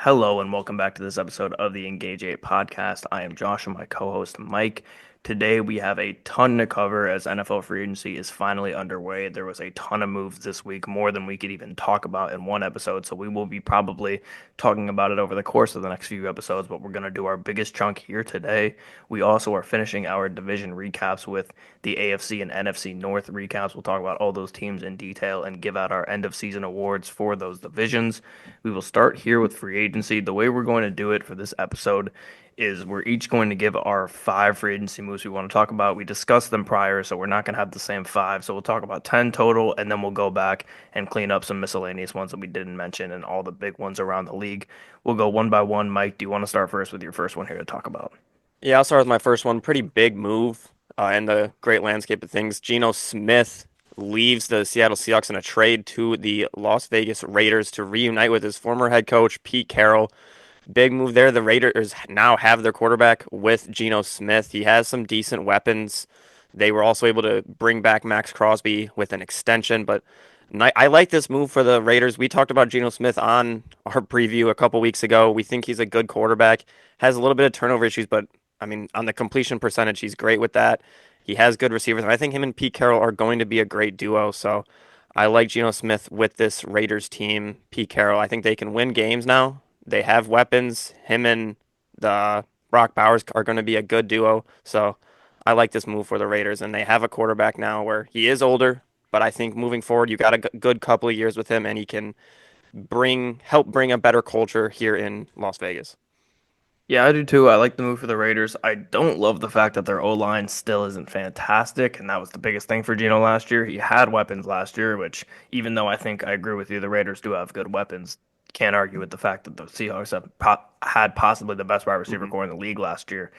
Hello and welcome back to this episode of the Engage 8 podcast. I am Josh and my co-host Mike. Today we have a ton to cover as NFL free agency is finally underway. There was a ton of moves this week, more than we could even talk about in one episode. So we will be probably talking about it over the course of the next few episodes, but we're going to do our biggest chunk here today. We also are finishing our division recaps with the AFC and NFC North recaps. We'll talk about all those teams in detail and give out our end of season awards for those divisions. We will start here with free agency. The way we're going to do it for this episode is we're each going to give our 5 free agency moves we want to talk about. We discussed them prior, so we're not going to have the same 5. So we'll talk about 10 total, and then we'll go back and clean up some miscellaneous ones that we didn't mention and all the big ones around the league. We'll go one by one. Mike, do you want to start first with your first one here to talk about? Yeah, I'll start with my first one. Pretty big move in the great landscape of things. Geno Smith leaves the Seattle Seahawks in a trade to the Las Vegas Raiders to reunite with his former head coach, Pete Carroll. Big move there. The Raiders now have their quarterback with Geno Smith. He has some decent weapons. They were also able to bring back Max Crosby with an extension, but I like this move for the Raiders. We talked about Geno Smith on our preview a couple weeks ago. We think he's a good quarterback. Has a little bit of turnover issues, but I mean, on the completion percentage, he's great with that. He has good receivers, and I think him and Pete Carroll are going to be a great duo. So I like Geno Smith with this Raiders team. Pete Carroll, I think they can win games now. They have weapons. Him and the Brock Bowers are going to be a good duo. So I like this move for the Raiders, and they have a quarterback now where he is older, but I think moving forward, you got a good couple of years with him, and he can help bring a better culture here in Las Vegas. Yeah, I do too. I like the move for the Raiders. I don't love the fact that their O-line still isn't fantastic, and that was the biggest thing for Geno last year. He had weapons last year, which even though I think I agree with you, the Raiders do have good weapons. Can't argue with the fact that the Seahawks have had possibly the best wide receiver hmm core in the league last year,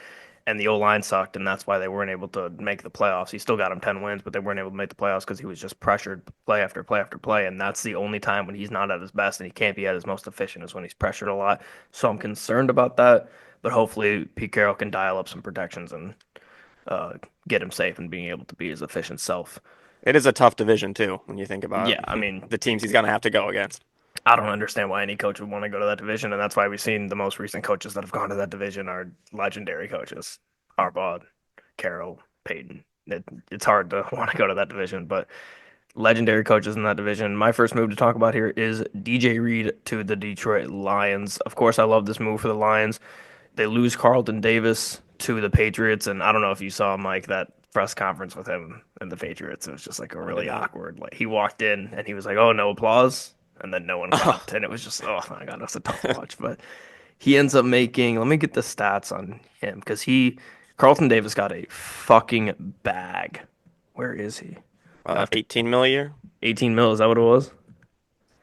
and the O-line sucked, and that's why they weren't able to make the playoffs. He still got him 10 wins, but they weren't able to make the playoffs because he was just pressured play after play after play, and that's the only time when he's not at his best and he can't be at his most efficient is when he's pressured a lot. So I'm concerned about that, but hopefully Pete Carroll can dial up some protections and uh, get him safe and being able to be his efficient self. It is a tough division too when you think about Yeah, I mean, the teams he's going to have to go against. I don't understand why any coach would want to go to that division, and that's why we've seen the most recent coaches that have gone to that division are legendary coaches. Harbaugh, Carroll, Payton. It's hard to want to go to that division, but legendary coaches in that division. My first move to talk about here is DJ Reed to the Detroit Lions. Of course, I love this move for the Lions. They lose Carlton Davis to the Patriots, and I don't know if you saw Mike that press conference with him and the Patriots. It was just like a I did really not. awkward. Like he walked in and he was like, "Oh, no applause," and then no one Oh, clapped, and it was just, oh my God, that's a tough watch. But he ends up making. Let me get the stats on him because Carlton Davis got a fucking bag. Where is he? After 18 million a year, 18 mil, is that what it was?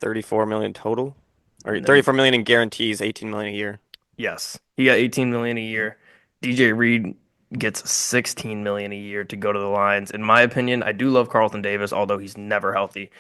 34 million total, or And then 34 million in guarantees, 18 million a year. yes, he got 18 million a year. DJ Reed gets 16 million a year to go to the Lions. In my opinion, I do love Carlton Davis, although he's never healthy.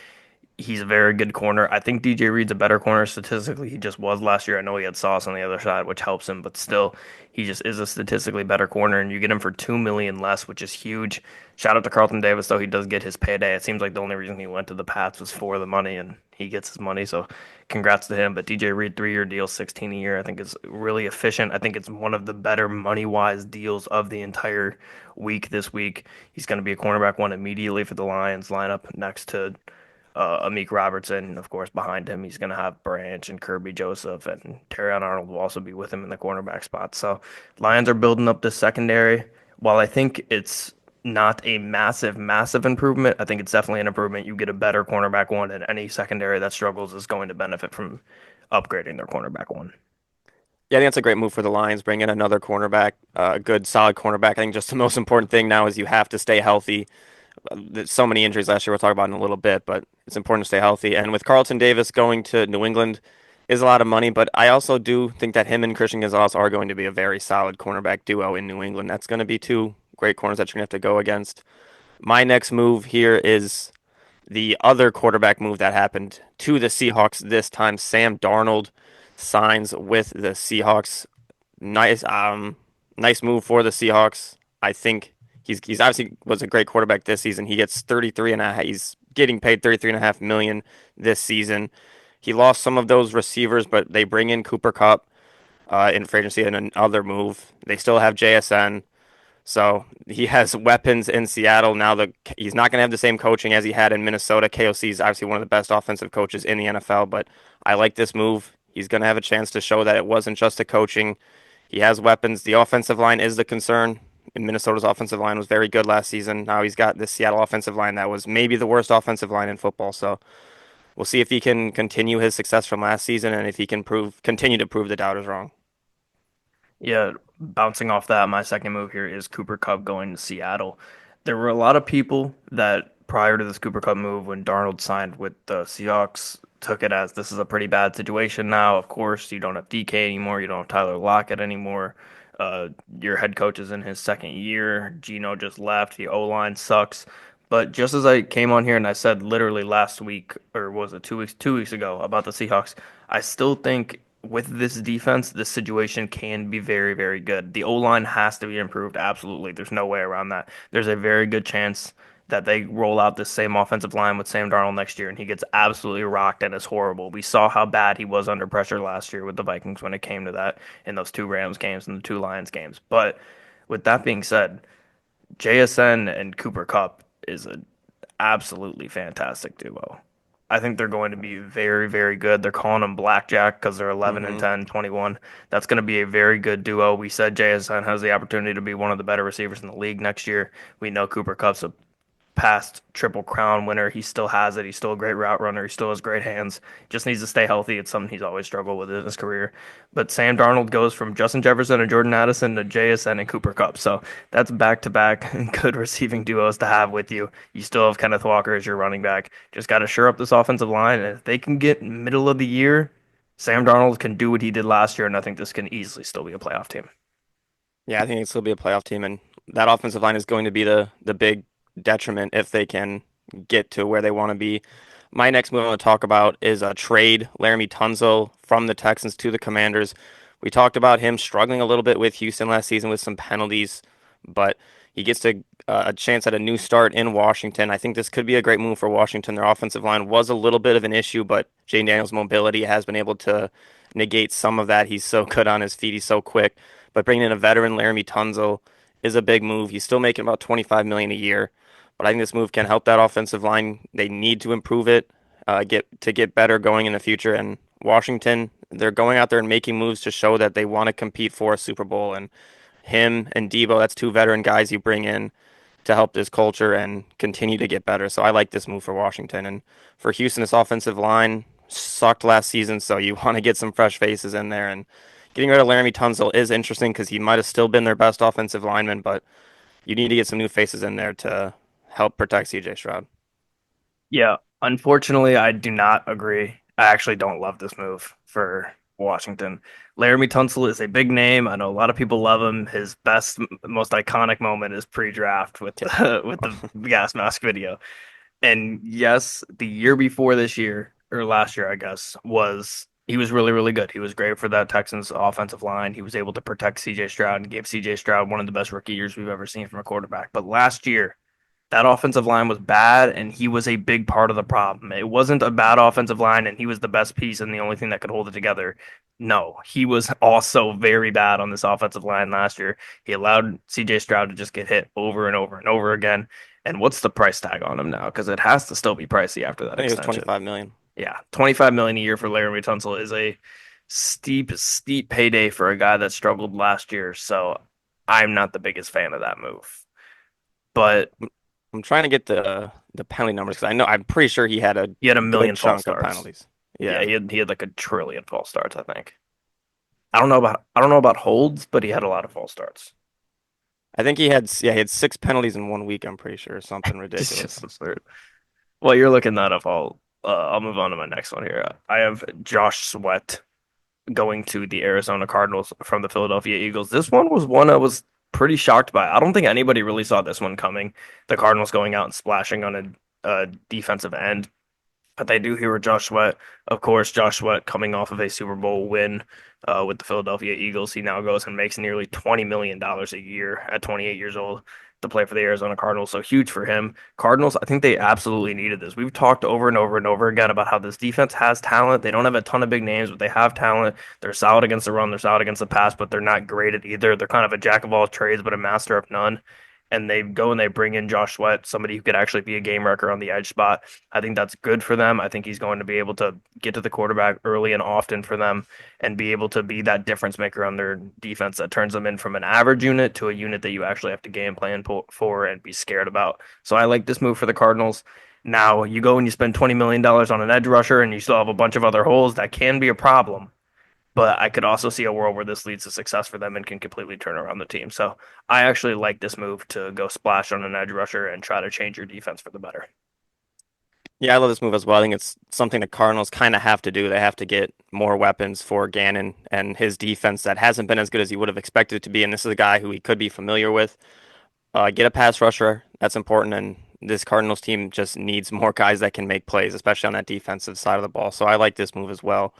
He's a very good corner. I think DJ Reed's a better corner statistically. He just was last year. I know he had Sauce on the other side, which helps him, but still, he just is a statistically better corner. And you get him for 2 million less, which is huge. Shout out to Carlton Davis, though he does get his payday. It seems like the only reason he went to the Pats was for the money, and he gets his money. So, congrats to him. But DJ Reed, 3-year deal, 16 a year. I think is really efficient. I think it's one of the better money wise deals of the entire week this week. He's going to be a cornerback one immediately for the Lions lineup next to Amik Robertson, of course, behind him. He's going to have Branch and Kirby Joseph, and Terrion Arnold will also be with him in the cornerback spot. So, Lions are building up this secondary. While I think it's not a massive, massive improvement, I think it's definitely an improvement. You get a better cornerback one, and any secondary that struggles is going to benefit from upgrading their cornerback one. Yeah, I think that's a great move for the Lions. Bring in another cornerback, a good, solid cornerback. I think just the most important thing now is you have to stay healthy. There's so many injuries last year we'll talk about in a little bit, but it's important to stay healthy. And with Carlton Davis going to New England is a lot of money, but I also do think that him and Christian Gonzalez are going to be a very solid cornerback duo in New England. That's going to be two great corners that you're going to have to go against. My next move here is the other quarterback move that happened to the Seahawks this time. Sam Darnold signs with the Seahawks. Nice, nice move for the Seahawks. I think he's obviously was a great quarterback this season. He gets 33 and a half. He's getting paid 33 and a half million this season. He lost some of those receivers, but they bring in Cooper Kupp in free agency and another move. They still have JSN. So he has weapons in Seattle now. He's not going to have the same coaching as he had in Minnesota. KOC is obviously one of the best offensive coaches in the NFL, but I like this move. He's going to have a chance to show that it wasn't just the coaching. He has weapons. The offensive line is the concern. And Minnesota's offensive line was very good last season. Now he's got this Seattle offensive line that was maybe the worst offensive line in football. So we'll see if he can continue his success from last season and if he can continue to prove the doubters wrong. Yeah, bouncing off that, my second move here is Cooper Kupp going to Seattle. There were a lot of people that prior to this Cooper Kupp move, when Darnold signed with the Seahawks, took it as this is a pretty bad situation now. Of course, you don't have DK anymore, you don't have Tyler Lockett anymore. Your head coach is in his second year. Gino just left. The O-line sucks. But just as I came on here and I said literally last week, or was it 2 weeks, 2 weeks ago about the Seahawks, I still think with this defense, this situation can be very, very good. The O-line has to be improved. Absolutely. There's no way around that. There's a very good chance that they roll out this same offensive line with Sam Darnold next year and he gets absolutely rocked and is horrible. We saw how bad he was under pressure last year with the Vikings when it came to that in those two Rams games and the two Lions games. But with that being said, JSN and Cooper Kupp is an absolutely fantastic duo. I think they're going to be very, very good. They're calling them Blackjack because they're 11 and Hmm. 10, 21. That's going to be a very good duo. We said JSN has the opportunity to be one of the better receivers in the league next year. We know Cooper Kupp's a past Triple Crown winner. He still has it. He's still a great route runner. He still has great hands. Just needs to stay healthy. It's something he's always struggled with in his career. But Sam Darnold goes from Justin Jefferson and Jordan Addison to JSN and Cooper Kupp. So that's back to back good receiving duos to have with you. You still have Kenneth Walker as your running back. Just got to shore up this offensive line. And if they can get middle of the year, Sam Darnold can do what he did last year. And I think this can easily still be a playoff team. Yeah, I think it's will be a playoff team, and that offensive line is going to be the big detriment if they can get to where they want to be. My next move I want to talk about is a trade, Laramie Tunzel from the Texans to the Commanders. We talked about him struggling a little bit with Houston last season with some penalties, but he gets a chance at a new start in Washington. I think this could be a great move for Washington. Their offensive line was a little bit of an issue, but Jane Daniels' mobility has been able to negate some of that. He's so good on his feet. He's so quick. But bringing in a veteran, Laramie Tunzel, is a big move. He's still making about 25 million a year, but I think this move can help that offensive line. They need to improve it, get better going in the future. And Washington, they're going out there and making moves to show that they want to compete for a Super Bowl. And him and Debo, that's two veteran guys you bring in to help this culture and continue to get better. So I like this move for Washington. And for Houston, this offensive line sucked last season, so you want to get some fresh faces in there. And getting rid of Laramie Tunsil is interesting because he might have still been their best offensive lineman, but you need to get some new faces in there to help protect CJ Stroud. Yeah, unfortunately, I do not agree. I actually don't love this move for Washington. Laramie Tunsil is a big name. I know a lot of people love him. His best, most iconic moment is pre-draft with Yeah. the with the gas mask video. And yes, the year before this year, or last year, I guess, was he was really, really good. He was great for that Texans offensive line. He was able to protect CJ Stroud and gave CJ Stroud one of the best rookie years we've ever seen from a quarterback. But last year, that offensive line was bad, and he was a big part of the problem. It wasn't a bad offensive line, and he was the best piece and the only thing that could hold it together. No, he was also very bad on this offensive line last year. He allowed CJ Stroud to just get hit over and over and over again. And what's the price tag on him now? Because it has to still be pricey after I that think it was extension. 25 million. Yeah, 25 million a year for Laramie Tunsil is a steep, steep payday for a guy that struggled last year. So I'm not the biggest fan of that move. But I'm trying to get the penalty numbers because I'm pretty sure he had a he had a good million false chunk of starts. penalties. Yeah, Yeah. he had like a trillion false starts, I think. I don't know about holds, but he had a lot of false starts. I think he had 6 penalties in 1 week, I'm pretty sure, something It's just ridiculous. absurd. While you're looking that up, I'll move on to my next one here. I have Josh Sweat going to the Arizona Cardinals from the Philadelphia Eagles. This one was one I was pretty shocked by. I don't think anybody really saw this one coming. The Cardinals going out and splashing on a defensive end. But they do here with Josh Sweat. Of course, Josh Sweat coming off of a Super Bowl win with the Philadelphia Eagles. He now goes and makes nearly $20 million a year at 28 years old. to play for the Arizona Cardinals. So huge for him. Cardinals, I think they absolutely needed this. We've talked over and over and over again about how this defense has talent. They don't have a ton of big names, but they have talent. They're solid against the run, they're solid against the pass, but they're not great at either. They're kind of a jack of all trades, but a master of none. And they go and they bring in Josh Sweat, somebody who could actually be a game wrecker on the edge spot. I think that's good for them. I think he's going to be able to get to the quarterback early and often for them and be able to be that difference maker on their defense that turns them in from an average unit to a unit that you actually have to game plan for and be scared about. So I like this move for the Cardinals. Now, you go and you spend $20 million on an edge rusher and you still have a bunch of other holes. That can be a problem. But I could also see a world where this leads to success for them and can completely turn around the team. So I actually like this move to go splash on an edge rusher and try to change your defense for the better. Yeah, I love this move as well. I think it's something the Cardinals kind of have to do. They have to get more weapons for Gannon and his defense that hasn't been as good as he would have expected it to be. And this is a guy who he could be familiar with. Get a pass rusher. That's important. And this Cardinals team just needs more guys that can make plays, especially on that defensive side of the ball. So I like this move as well.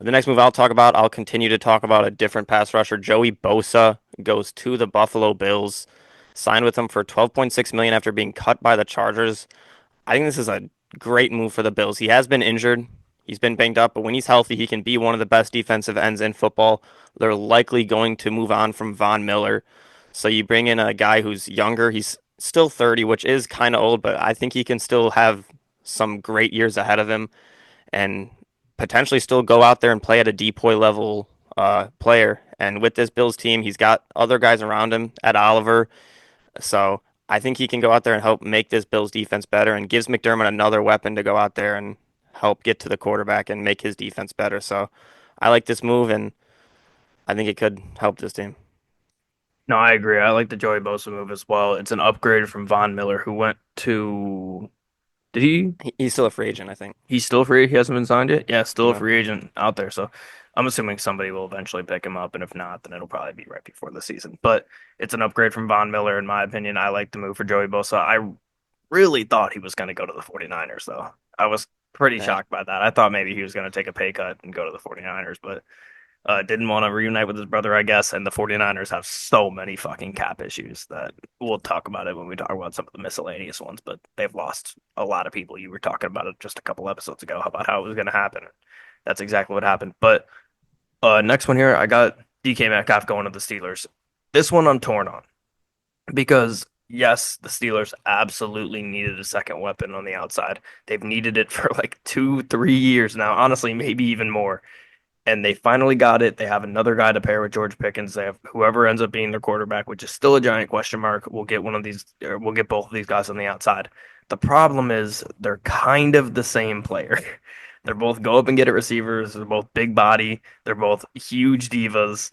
The next move I'll talk about, I'll continue to talk about a different pass rusher. Joey Bosa goes to the Buffalo Bills. Signed with them for 12.6 million after being cut by the Chargers. I think this is a great move for the Bills. He has been injured. He's been banged up, but when he's healthy, he can be one of the best defensive ends in football. They're likely going to move on from Von Miller. So you bring in a guy who's younger. He's still 30, which is kind of old, but I think he can still have some great years ahead of him and potentially still go out there and play at a depoy level player. And with this Bills team, he's got other guys around him at Oliver. So I think he can go out there and help make this Bills defense better and gives McDermott another weapon to go out there and help get to the quarterback and make his defense better. So I like this move and I think it could help this team. No, I agree. I like the Joey Bosa move as well. It's an upgrade from Von Miller, who went to. Did he? He's still a free agent, I think. He's still free. He hasn't been signed yet. Yeah, still a No. free agent out there. So I'm assuming somebody will eventually pick him up, and if not, then it'll probably be right before the season. But it's an upgrade from Von Miller, in my opinion. I like the move for Joey Bosa. I really thought he was going to go to the 49ers, though. I was pretty Yeah. shocked by that. I thought maybe he was going to take a pay cut and go to the 49ers, but didn't want to reunite with his brother, I guess. And the 49ers have so many fucking cap issues that we'll talk about it when we talk about some of the miscellaneous ones, but they've lost a lot of people. You were talking about it just a couple episodes ago about how it was going to happen. That's exactly what happened. But next one here, I got DK Metcalf going to the Steelers. This one I'm torn on because yes, the Steelers absolutely needed a second weapon on the outside. They've needed it for like 2, 3 years now, honestly, maybe even more. And they finally got it. They have another guy to pair with George Pickens. They have whoever ends up being their quarterback, which is still a giant question mark. We'll get one of these, or we'll get both of these guys on the outside. The problem is they're kind of the same player. They're both go up and get it receivers. They're both big body. They're both huge divas.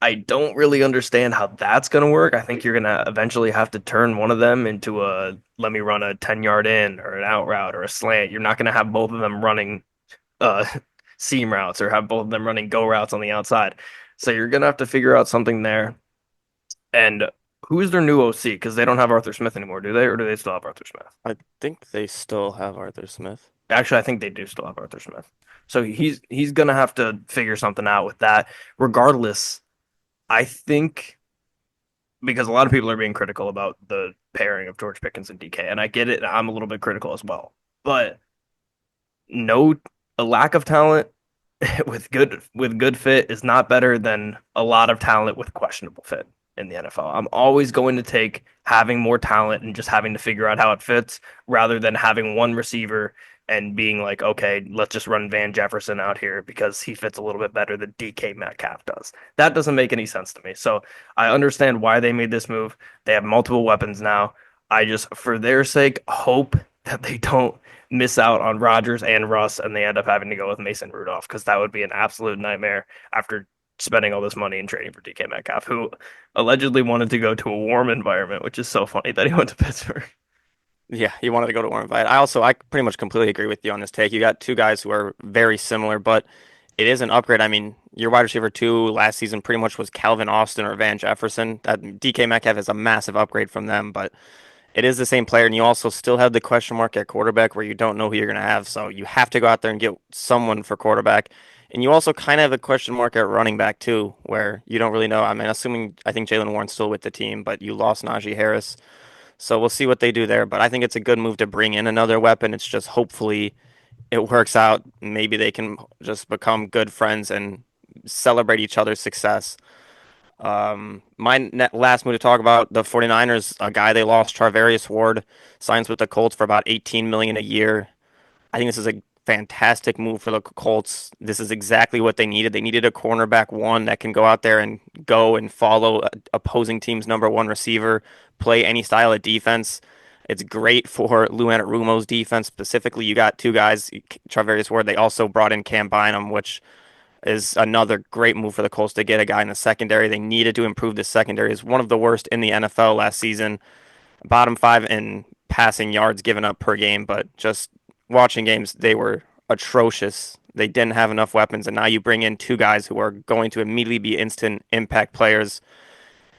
I don't really understand how that's going to work. I think you're going to eventually have to turn one of them into a let me run a 10-yard in or an out route or a slant. You're not going to have both of them running uh, seam routes or have both of them running go routes on the outside. So you're gonna have to figure out something there. And who is their new OC? Because they don't have Arthur Smith anymore, do they? Or do they still have Arthur Smith? I think they still have Arthur Smith. Actually, I think they do still have Arthur Smith. So he's gonna have to figure something out with that. Regardless, I think because a lot of people are being critical about the pairing of George Pickens and DK, and I get it. I'm a little bit critical as well. But no, a lack of talent with good fit is not better than a lot of talent with questionable fit in the NFL. I'm always going to take having more talent and just having to figure out how it fits rather than having one receiver and being like, okay, let's just run Van Jefferson out here because he fits a little bit better than DK Metcalf does. That doesn't make any sense to me. So I understand why they made this move. They have multiple weapons now. I just, for their sake, hope that they don't miss out on Rodgers and Russ, and they end up having to go with Mason Rudolph because that would be an absolute nightmare after spending all this money and trading for DK Metcalf, who allegedly wanted to go to a warm environment, which is so funny that he went to Pittsburgh. Yeah, he wanted to go to Warren Vight. I pretty much completely agree with you on this take. You got two guys who are very similar, but it is an upgrade. I mean, your wide receiver two last season pretty much was Calvin Austin or Van Jefferson. That DK Metcalf is a massive upgrade from them, but it is the same player, and you also still have the question mark at quarterback where you don't know who you're going to have. So you have to go out there and get someone for quarterback. And you also kind of have a question mark at running back too, where you don't really know. I mean, I think Jalen Warren's still with the team, but you lost Najee Harris. So we'll see what they do there. But I think it's a good move to bring in another weapon. It's just hopefully it works out. Maybe they can just become good friends and celebrate each other's success. Last move to talk about the 49ers, a guy they lost, Charvarius Ward, signs with the Colts for about 18 million a year. I think this is a fantastic move for the Colts. This is exactly what they needed. They needed a cornerback one that can go out there and go and follow opposing team's number one receiver, play any style of defense. It's great for Lou Anarumo's defense specifically. You got two guys, Charvarius Ward. They also brought in Cam Bynum, which is another great move for the Colts to get a guy in the secondary. They needed to improve the secondary. It's one of the worst in the NFL last season, bottom five in passing yards given up per game, but just watching games, they were atrocious. They didn't have enough weapons, and now you bring in two guys who are going to immediately be instant impact players.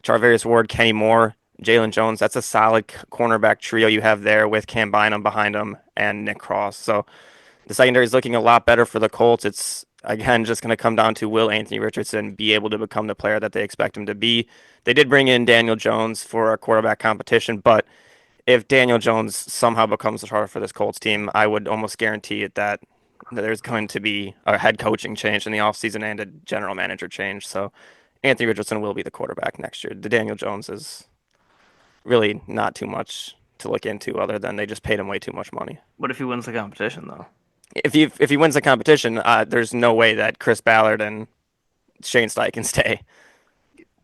Charvarius Ward, Kenny Moore, Jalen Jones. That's a solid cornerback trio you have there with Cam Bynum behind him and Nick Cross. So the secondary is looking a lot better for the Colts. It's again just going to come down to will Anthony Richardson be able to become the player that they expect him to be. They did bring in Daniel Jones for a quarterback competition, but if Daniel Jones somehow becomes the starter for this Colts team, I would almost guarantee it that there's going to be a head coaching change in the offseason and a general manager change. So Anthony Richardson will be the quarterback next year. The Daniel Jones is really not too much to look into other than they just paid him way too much money. What if he wins the competition though? If he wins the competition, there's no way that Chris Ballard and Shane Steichen stay.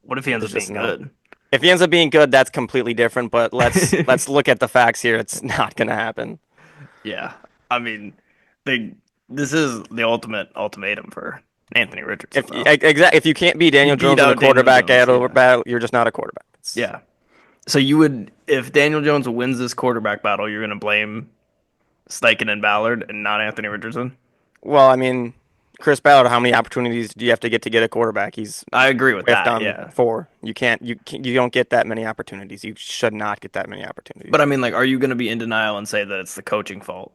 What if he ends There's up just being no. good? If he ends up being good, that's completely different. But let's look at the facts here. It's not going to happen. Yeah. I mean, they this is the ultimate ultimatum for Anthony Richardson though. If you can't be You Daniel beat Jones in a out Daniel quarterback Jones, yeah. battle, you're just not a quarterback. Yeah. So you would if Daniel Jones wins this quarterback battle, you're gonna blame Steichen and Ballard and not Anthony Richardson? Well, I mean, Chris Ballard, how many opportunities do you have to get a quarterback? He's I agree with whiffed that, on yeah. four. You don't get that many opportunities. You should not get that many But opportunities. I mean, like, are you gonna be in denial and say that it's the coaching fault?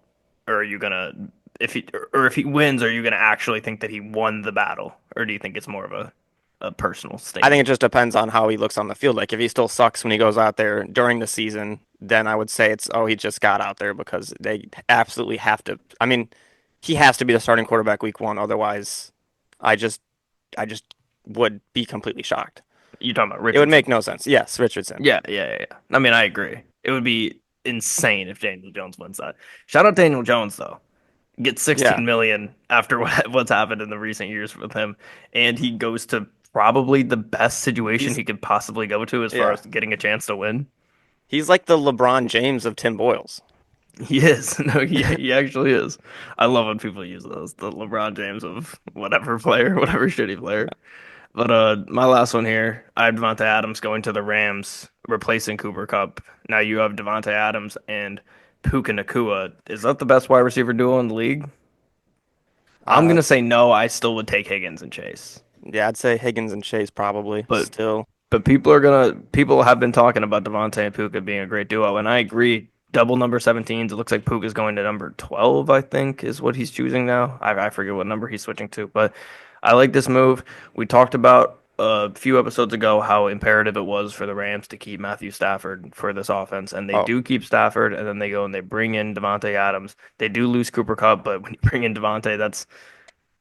Or are you gonna or if he wins, are you gonna actually think that he won the battle? Or do you think it's more of a personal I think statement? it just depends on how he looks on the field. Like if he still sucks when he goes out there during the season, then I would say it's he just got out there because they absolutely have to. I mean, he has to be the starting quarterback week one. Otherwise, I just I just would be completely shocked. You talking about It would Richardson? make no sense. Yes, Richardson. Yeah. I mean, I agree. It would be insane if Daniel Jones wins that. Shout out Daniel Jones though. Get Yeah. 16 million after what's happened in the recent years with him, and he goes to probably the best situation He's he could possibly go to as far yeah. as getting a chance to win. He's like the LeBron James of Tim Boyles. He is. No, he actually is. I love when people use those. The LeBron James of whatever player, whatever shitty player. But my last one here, I have Devontae Adams going to the Rams, replacing Cooper Kupp. Now you have Devontae Adams and Puka Nacua. Is that the best wide receiver duo in the league? I'm Uh, gonna say no. I still would take Higgins and Chase. yeah, I'd say Higgins and Chase probably But still. people have been talking about Devontae and Puka being a great duo, and I agree. Double number 17s. It looks like Puka's going to number 12, I think, is what he's choosing now. I forget what number he's switching to, but I like this move. We talked about a few episodes ago how imperative it was for the Rams to keep Matthew Stafford for this offense, and they Oh, do keep Stafford, and then they go and they bring in Devontae Adams. They do lose Cooper Kupp, but when you bring in Devontae, that's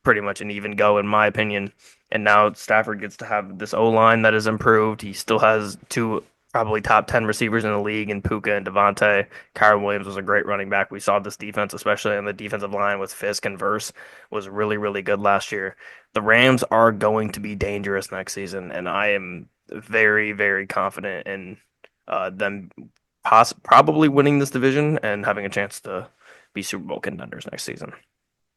pretty much an even go in my opinion. And now Stafford gets to have this O line that is improved. He still has two probably top 10 receivers in the league in Puka and Devontae. Kyron Williams was a great running back. We saw this defense, especially on the defensive line with Fisk and Verse, was really, really good last year. The Rams are going to be dangerous next season, and I am very, very confident in them probably winning this division and having a chance to be Super Bowl contenders next season.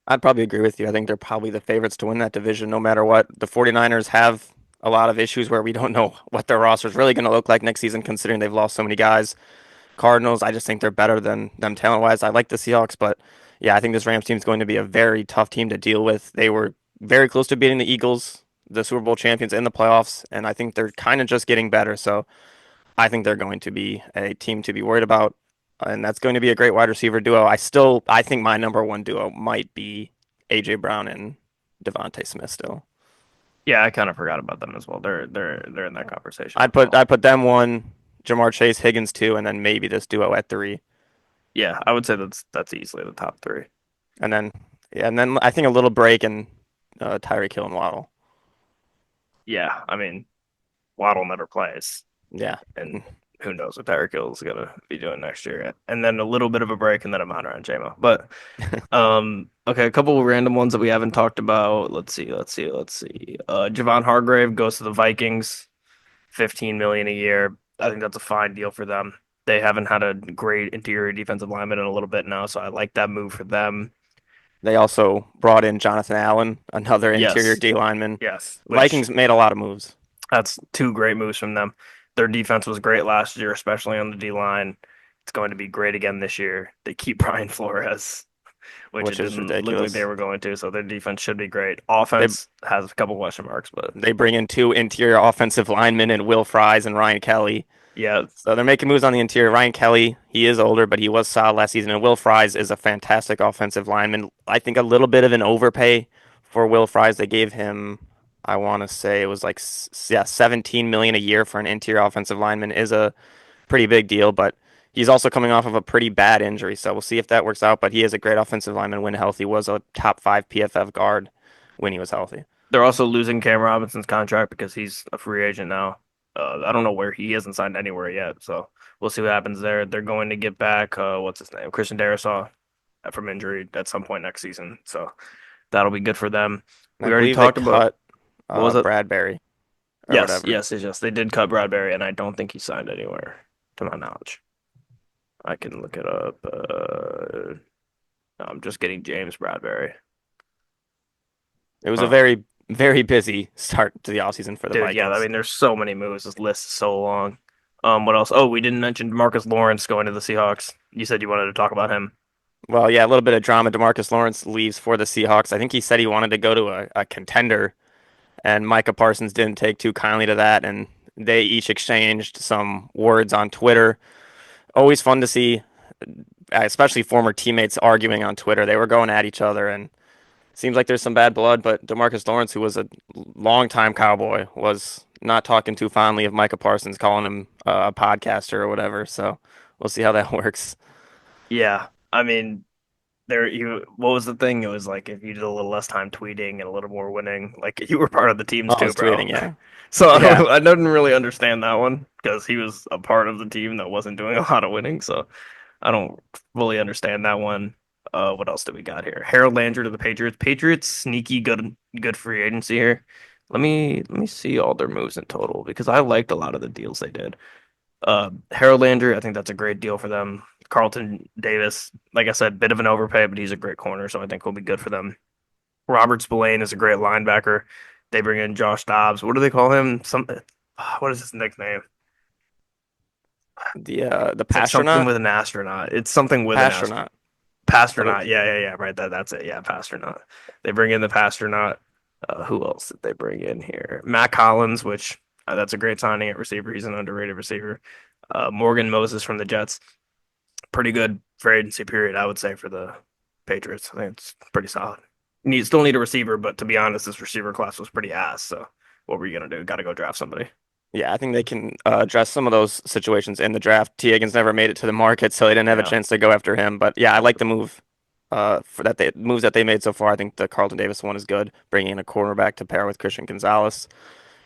I'd probably agree with you. I think they're probably the favorites to win that division no matter what. The 49ers have a lot of issues where we don't know what their roster is really going to look like next season, considering they've lost so many guys. Cardinals, I just think they're better than them talent wise. I like the Seahawks, but yeah, I think this Rams team is going to be a very tough team to deal with. They were very close to beating the Eagles, the Super Bowl champions in the playoffs, and I think they're kind of just getting better. So I think they're going to be a team to be worried about, and that's going to be a great wide receiver duo. I think my number one duo might be AJ Brown and Devontae Smith still. Yeah, I kind of forgot about them as well. They're in that conversation I'd as put well. I'd put them one, Jamar Chase, Higgins two, and then maybe this duo at three. Yeah, I would say that's easily the top three. And then yeah, and then I think a little break and Tyreek Hill and Waddle. Yeah, I mean Waddle never plays, Yeah. and who knows what Tyreek Hill is gonna be doing next year. And then a little bit of a break, and then a minor on JMO. But okay, a couple of random ones that we haven't talked about. Let's see. Javon Hargrave goes to the Vikings, 15 million a year. I think that's a fine deal for them. They haven't had a great interior defensive lineman in a little bit now, so I like that move for them. They also brought in Jonathan Allen, another interior Yes, D lineman. yes, which Vikings made a lot of moves. that's two great moves from them. Their defense was great last year, especially on the D line. It's going to be great again this year. They keep Brian Flores, which Which it is didn't look like they ridiculous. were going to. So their defense should be great. They Offense has a couple question marks, but they bring in two interior offensive linemen and Will Fries and Ryan Kelly. yeah, So they're making moves on the interior. Ryan Kelly, he is older, but he was solid last season. And Will Fries is a fantastic offensive lineman. I think a little bit of an overpay for Will Fries. They gave him, I want to say it was like yeah, 17 million a year for an interior offensive lineman is a pretty big deal, but he's also coming off of a pretty bad injury. So we'll see if that works out. But he is a great offensive lineman when healthy. Was a top five PFF guard when he was healthy. they're also losing Cam Robinson's contract because he's a free agent now. I don't know where he hasn't signed anywhere yet, so we'll see what happens there. They're going to get back what's his name, Christian Darrisaw from injury at some point next season, so that'll be good for them. I We already believe they talked about cut what was it? Bradbury or Yes, whatever. yes, yes, yes. They did cut Bradbury, and I don't think he signed anywhere, to my knowledge. I can look it up. I'm just getting James Bradbury. It was a Huh. very, very busy start to the offseason for the Dude, yeah, I Vikings. mean, there's so many moves. This list is so long. What else? Oh, we didn't mention Marcus Lawrence going to the Seahawks. You said you wanted to talk about him. Well, yeah, a little bit of drama. DeMarcus Lawrence leaves for the Seahawks. I think he said he wanted to go to a contender, and Micah Parsons didn't take too kindly to that, and they each exchanged some words on Twitter. Always fun to see, especially former teammates arguing on Twitter. They were going at each other, and seems like there's some bad blood. But DeMarcus Lawrence, who was a longtime Cowboy, was not talking too fondly of Micah Parsons, calling him a podcaster or whatever. So we'll see how that works. Yeah, I mean, there you. What was the thing? It was like if you did a little less time tweeting and a little more winning, like you were part of the teams Oh, I too, was bro. tweeting, yeah, So yeah. I didn't really understand that one because he was a part of the team that wasn't doing a lot of winning. So I don't fully understand that one. What else do we got here? Harold Landry to the Patriots. Patriots sneaky good free agency here. Let me see all their moves in total because I liked a lot of the deals they did. Harold Landry, I think that's a great deal for them. Carlton Davis, like I said, bit of an overpay, but he's a great corner, so I think he'll be good for them. Robert Spillane is a great linebacker. They bring in Josh Dobbs. What do they call him? What is his nickname? The It's like something Pastronaut, with an astronaut. It's something with an astronaut. Pastronaut. But Pasternaut. Yeah. Right. That's it. Yeah, Pasternaut. They bring in the Pasternaut. Who else did they bring in here? Matt Collins, which that's a great signing at receiver. He's an underrated receiver. Morgan Moses from the Jets. Pretty good for agency period, I would say, for the Patriots. I think it's pretty solid. Still need a receiver, but to be honest, this receiver class was pretty ass. So what were you gonna do? Got to go draft somebody. yeah, I think they can address some of those situations in the draft. T. Higgins never made it to the market, so they didn't have a Yeah. chance to go after him. But yeah, I like the move for that they moves that they made so far. I think the Carlton Davis one is good, bringing in a cornerback to pair with Christian Gonzalez.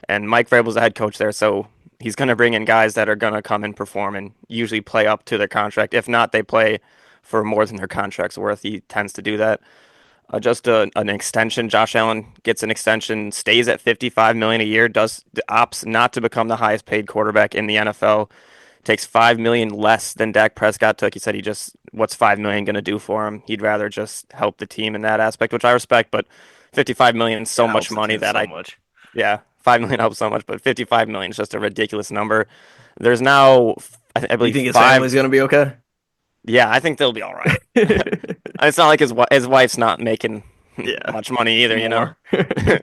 And Mike Vrabel's the head coach there, so he's going to bring in guys that are going to come and perform and usually play up to their contract. If not, they play for more than their contract's worth. He tends to do that. An extension. Josh Allen gets an extension, stays at 55 million a year, does opts not to become the highest paid quarterback in the NFL. Takes 5 million less than Dak Prescott took. He said what's 5 million going to do for him? He'd rather just help the team in that aspect, which I respect, but 55 million is It so much helps the money team that so much. yeah, 5 million helps so much, but 55 million is just a ridiculous number. There's now, I You believe think his five. family's gonna be okay? Yeah, I think they'll be all right. It's not like his wife's not making Yeah. much money either, you know? More.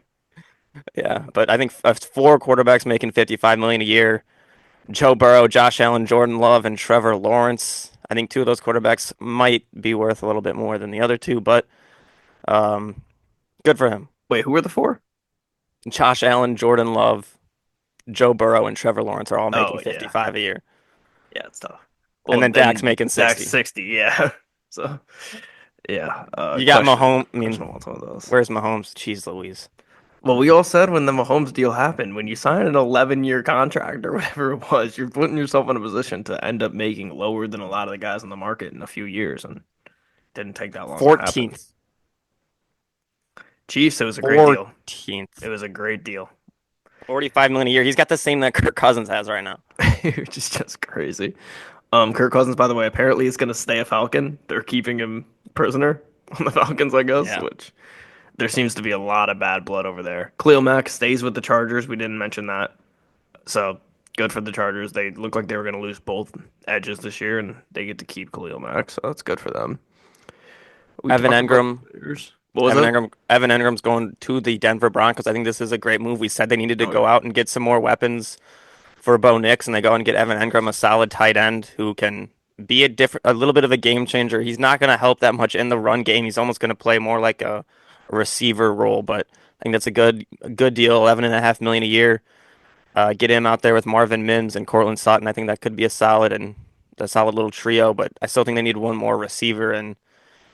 Yeah, but I think four quarterbacks making 55 million a year. Joe Burrow, Josh Allen, Jordan Love, and Trevor Lawrence. I think two of those quarterbacks might be worth a little bit more than the other two, but um, good for him. Wait, who were the four? Josh Allen, Jordan Love, Joe Burrow, and Trevor Lawrence are all making Oh yeah, 55 a year. yeah, it's tough. And Well, then Dak's then making Dak's 60. 60, yeah. So yeah, You got Mahomes. I mean, questionable on some of those. where's Mahomes? Jeez Louise. Well, we all said when the Mahomes deal happened, when you sign an 11-year contract or whatever it was, you're putting yourself in a position to end up making lower than a lot of the guys on the market in a few years, and it didn't take that long to happen. 14th. Chiefs, it was a great deal. It 14th. was a great deal. 45 million a year. He's got the same that Kirk Cousins has right now. Which is just crazy. Kirk Cousins, by the way, apparently is going to stay a Falcon. They're keeping him prisoner on the Falcons, I guess, Yeah. which there seems to be a lot of bad blood over there. Khalil Mack stays with the Chargers. We didn't mention that. So good for the Chargers. They look like they were going to lose both edges this year, and they get to keep Khalil Mack. So that's good for them. We Evan talked about Engram. the Bears. What was it? Evan Engram's going to the Denver Broncos. I think this is a great move. We said they needed to Oh, go yeah. out and get some more weapons for Bo Nix, and they go and get Evan Engram, a solid tight end who can be a little bit of a game changer. He's not going to help that much in the run game. He's almost going to play more like a receiver role, but I think that's a good deal. 11.5 million a year. Get him out there with Marvin Mims and Cortland Sutton. I think that could be a solid little trio. But I still think they need one more receiver, and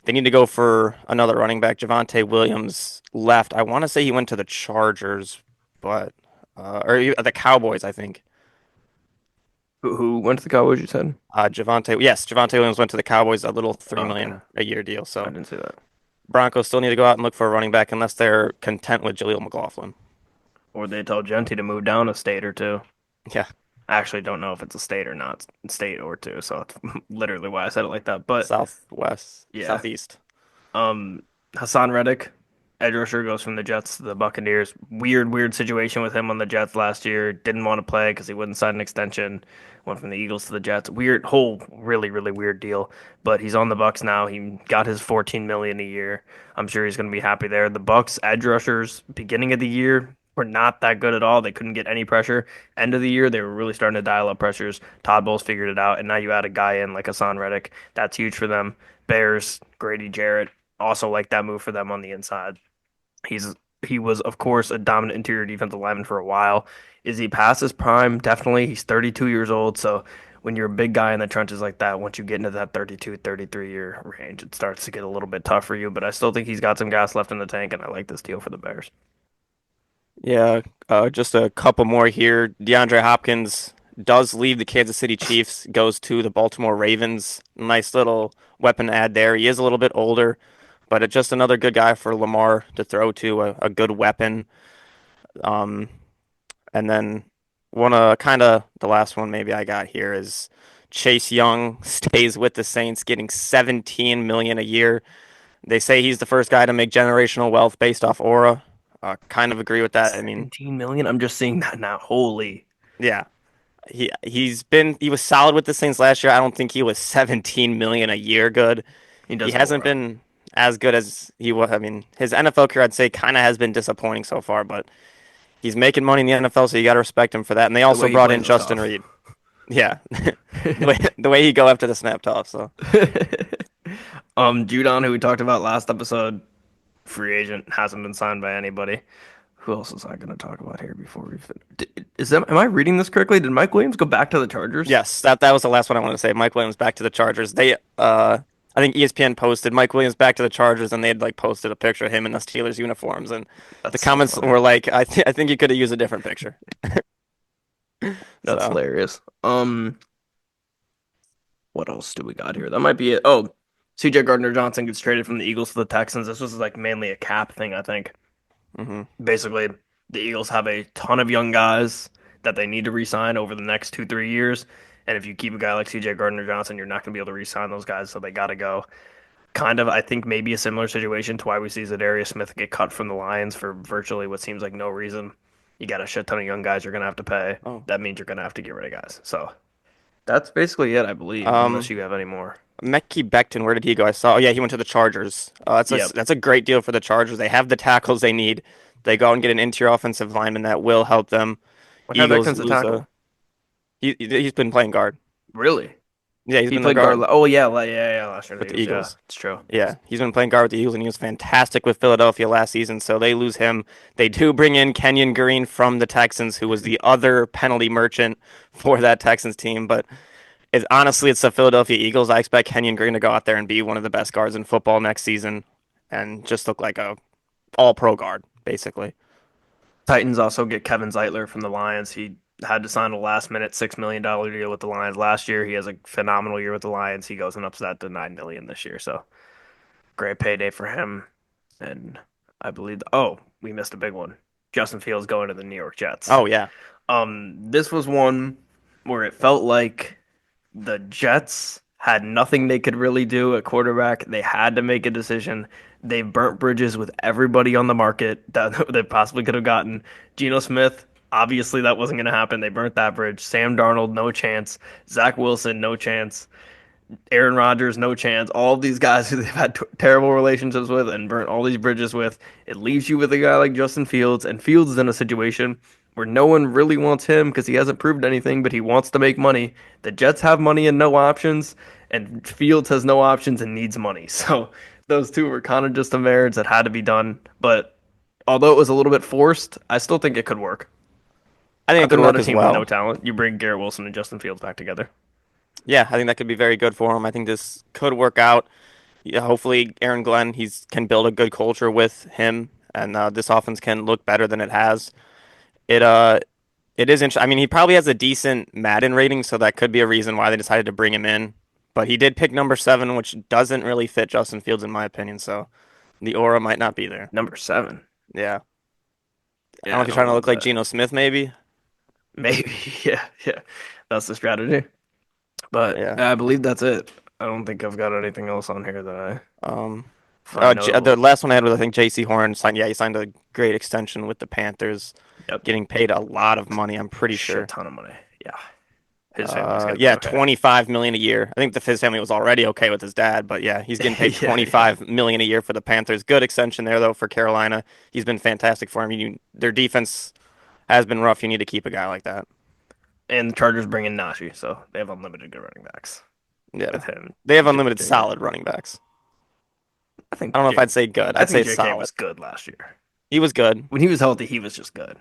they need to go for another running back. Javonte Williams left. I want to say he went to the Chargers, but the Cowboys, I think. Who went to the Cowboys, you said? Javonte Williams went to the Cowboys, a little three Oh, okay. million a year deal. I So didn't see that. Broncos still need to go out and look for a running back unless they're content with Jaleel McLaughlin. Or they tell Genty to move down a state or two. Yeah, I actually don't know if it's a state or not, state or two. So it's literally why I said it like that. But yeah, Southeast. um, Hassan Reddick, edge rusher, goes from the Jets to the Buccaneers. Weird situation with him on the Jets last year. Didn't want to play because he wouldn't sign an extension. Went from the Eagles to the Jets. Weird, whole really weird deal. But he's on the Bucks now. He got his 14 million a year. I'm sure he's going to be happy there. The Bucks edge rushers beginning of the year were not that good at all. They couldn't get any pressure. End of the year, they were really starting to dial up pressures. Todd Bowles figured it out, and now you add a guy in like Hassan Reddick. That's huge for them. Bears, Grady Jarrett, also like that move for them on the inside. He's he was of course a dominant interior defensive lineman for a while. Is he past his prime? Definitely. He's 32 years old, so when you're a big guy in the trenches like that, once you get into that 32, 33-year range, it starts to get a little bit tough for you, but I still think he's got some gas left in the tank and I like this deal for the Bears. Yeah, just a couple more here. DeAndre Hopkins does leave the Kansas City Chiefs, goes to the Baltimore Ravens. Nice little weapon add there. He is a little bit older, but it's just another good guy for Lamar to throw to, a good weapon. Um, and then one kind of the last one maybe I got here is Chase Young stays with the Saints, getting 17 million a year. They say he's the first guy to make generational wealth based off aura. Kind of agree with that. I mean, 17 million? I'm just seeing that now. Holy. yeah, he was solid with the Saints last year. I don't think he was 17 million a year good. He He does have hasn't aura. been as good as he was. I mean, his NFL career I'd say kind of has been disappointing so far, but he's making money in the NFL, so you got to respect him for that. And they The also way he brought plays in is Justin tough. Reed. Yeah, the way he go after the snap toss. So Judon, who we talked about last episode, free agent, hasn't been signed by anybody. Who else was I going to talk about here before we finish? Am I reading this correctly? Did Mike Williams go back to the Chargers? yes, that was the last one I wanted to say. Mike Williams back to the Chargers. I think ESPN posted Mike Williams back to the Chargers, and they'd like posted a picture of him in the Steelers uniforms, and the That's so comments funny. were like, I think you could have used a different picture. That's So hilarious. What else do we got here? That might be it. Oh, CJ Gardner Johnson gets traded from the Eagles to the Texans. This was like mainly a cap thing, I think. hmm Basically, the Eagles have a ton of young guys that they need to re-sign over the next 2, 3 years. And if you keep a guy like CJ Gardner Johnson, you're not going to be able to re-sign those guys, so they got to go. Kind of, I think, maybe a similar situation to why we see Zadarius Smith get cut from the Lions for virtually what seems like no reason. You got a shit ton of young guys you're going to have to pay. oh That means you're going to have to get rid of guys. So that's basically it, I believe, unless um you have any more. Mekhi Becton, where did he go? I saw. Oh yeah, he went to the Chargers. Yep. That's a great deal for the Chargers. They have the tackles they need. They go and get an interior offensive lineman that will help them. What Eagles Becton's a lose tackle? a. He's been playing guard. Really? Yeah, he's He been the played guard. guard Oh yeah, yeah, last year in with the the Eagles. Yeah, Eagles. it's true. Yeah, he's been playing guard with the Eagles, and he was fantastic with Philadelphia last season. So they lose him. They do bring in Kenyon Green from the Texans, who was the other penalty merchant for that Texans team. But honestly, it's the Philadelphia Eagles. I expect Kenyon Green to go out there and be one of the best guards in football next season, and just look like a all-pro guard, basically. Titans also get Kevin Zeitler from the Lions. He had to sign a last minute $6 million deal with the Lions last year. He has a phenomenal year with the Lions. He goes and ups that to 9 million this year. So great payday for him. And I believe we missed a big one. Justin Fields going to the New York Jets. Oh yeah, This was one where it felt like the Jets had nothing they could really do at quarterback. They had to make a decision. They burnt bridges with everybody on the market that they possibly could have gotten. Geno Smith, obviously that wasn't going to happen. They burnt that bridge. Sam Darnold, no chance. Zach Wilson, no chance. Aaron Rodgers, no chance. All of these guys who they've had terrible relationships with and burnt all these bridges with. It leaves you with a guy like Justin Fields, and Fields is in a situation where no one really wants him because he hasn't proved anything, but he wants to make money. The Jets have money and no options, and Fields has no options and needs money. So those two were kind of just a marriage that had to be done. But although it was a little bit forced, I still think it could work. I think How it could could work another as team with no well. talent? You bring Garrett Wilson and Justin Fields back together. Yeah, I think that could be very good for him. I think this could work out. Yeah, hopefully, Aaron Glenn he's can build a good culture with him, and this offense can look better than it has. It it is interesting. I mean, he probably has a decent Madden rating, so that could be a reason why they decided to bring him in. But he did pick number 7, which doesn't really fit Justin Fields in my opinion. So the aura might not be there. Number 7. Yeah, I don't know Yeah, if I he's don't trying to love look like that. Geno Smith, maybe. Maybe, yeah. That's the strategy. But Yeah. I believe that's it. I don't think I've got anything else on here that I Um, find The notable. last one I had was I think J.C. Horn signed. Yeah, he signed a great extension with the Panthers, Yep, getting paid a lot of money. I'm pretty shit sure. ton of money. Yeah, his family's gonna be Yeah, okay. 25 million a year. I think his family was already okay with his dad, but yeah, he's getting paid Yeah. 25 million a year for the Panthers. Good extension there though for Carolina. He's been fantastic for him. Their defense has been rough. You need to keep a guy like that. And the Chargers bring in Najee, so they have unlimited good running backs Yeah, with him. they have J unlimited J. solid running backs. I think I don't know if J. I'd say good. I I'd think say JK solid. was good last year. He was good. When he was healthy, he was just good.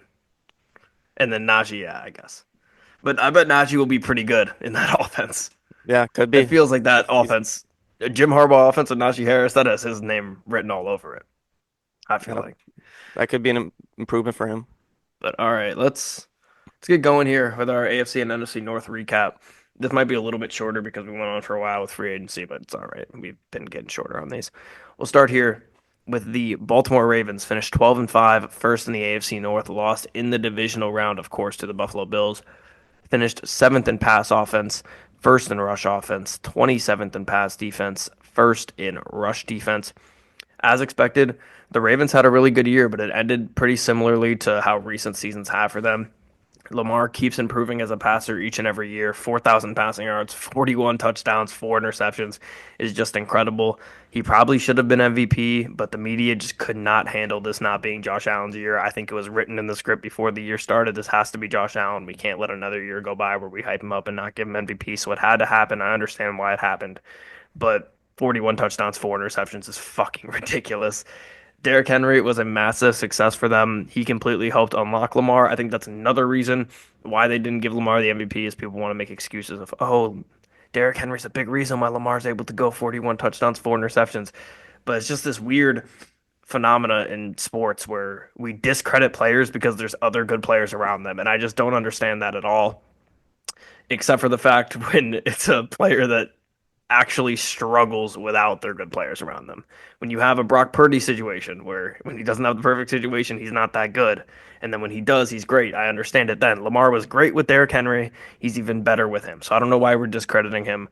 And then Najee, yeah, I guess. But I bet Najee will be pretty good in that offense. Yeah, could It be. feels like that He's offense, Jim Harbaugh offense with Najee Harris, that has his name written all over it. I feel yep, like. that could be an improvement for him. But all right, let's get going here with our AFC and NFC North recap. This might be a little bit shorter because we went on for a while with free agency, but it's all right. We've been getting shorter on these. We'll start here with the Baltimore Ravens, finished 12 and 5, first in the AFC North, lost in the divisional round, of course, to the Buffalo Bills. Finished seventh in pass offense, first in rush offense, 27th in pass defense, first in rush defense. As expected, the Ravens had a really good year, but it ended pretty similarly to how recent seasons have for them. Lamar keeps improving as a passer each and every year. 4,000 passing yards, 41 touchdowns, 4 interceptions is just incredible. He probably should have been MVP, but the media just could not handle this not being Josh Allen's year. I think it was written in the script before the year started. This has to be Josh Allen. We can't let another year go by where we hype him up and not give him MVP. So it had to happen. I understand why it happened, but 41 touchdowns, 4 interceptions is fucking ridiculous. Derrick Henry was a massive success for them. He completely helped unlock Lamar. I think that's another reason why they didn't give Lamar the MVP is people want to make excuses of, oh, Derrick Henry's a big reason why Lamar's able to go 41 touchdowns, 4 interceptions. But it's just this weird phenomena in sports where we discredit players because there's other good players around them. And I just don't understand that at all, except for the fact when it's a player that actually struggles without their good players around them. When you have a Brock Purdy situation where when he doesn't have the perfect situation, he's not that good. And then when he does, he's great. I understand it then. Lamar was great with Derrick Henry. He's even better with him. So I don't know why we're discrediting him.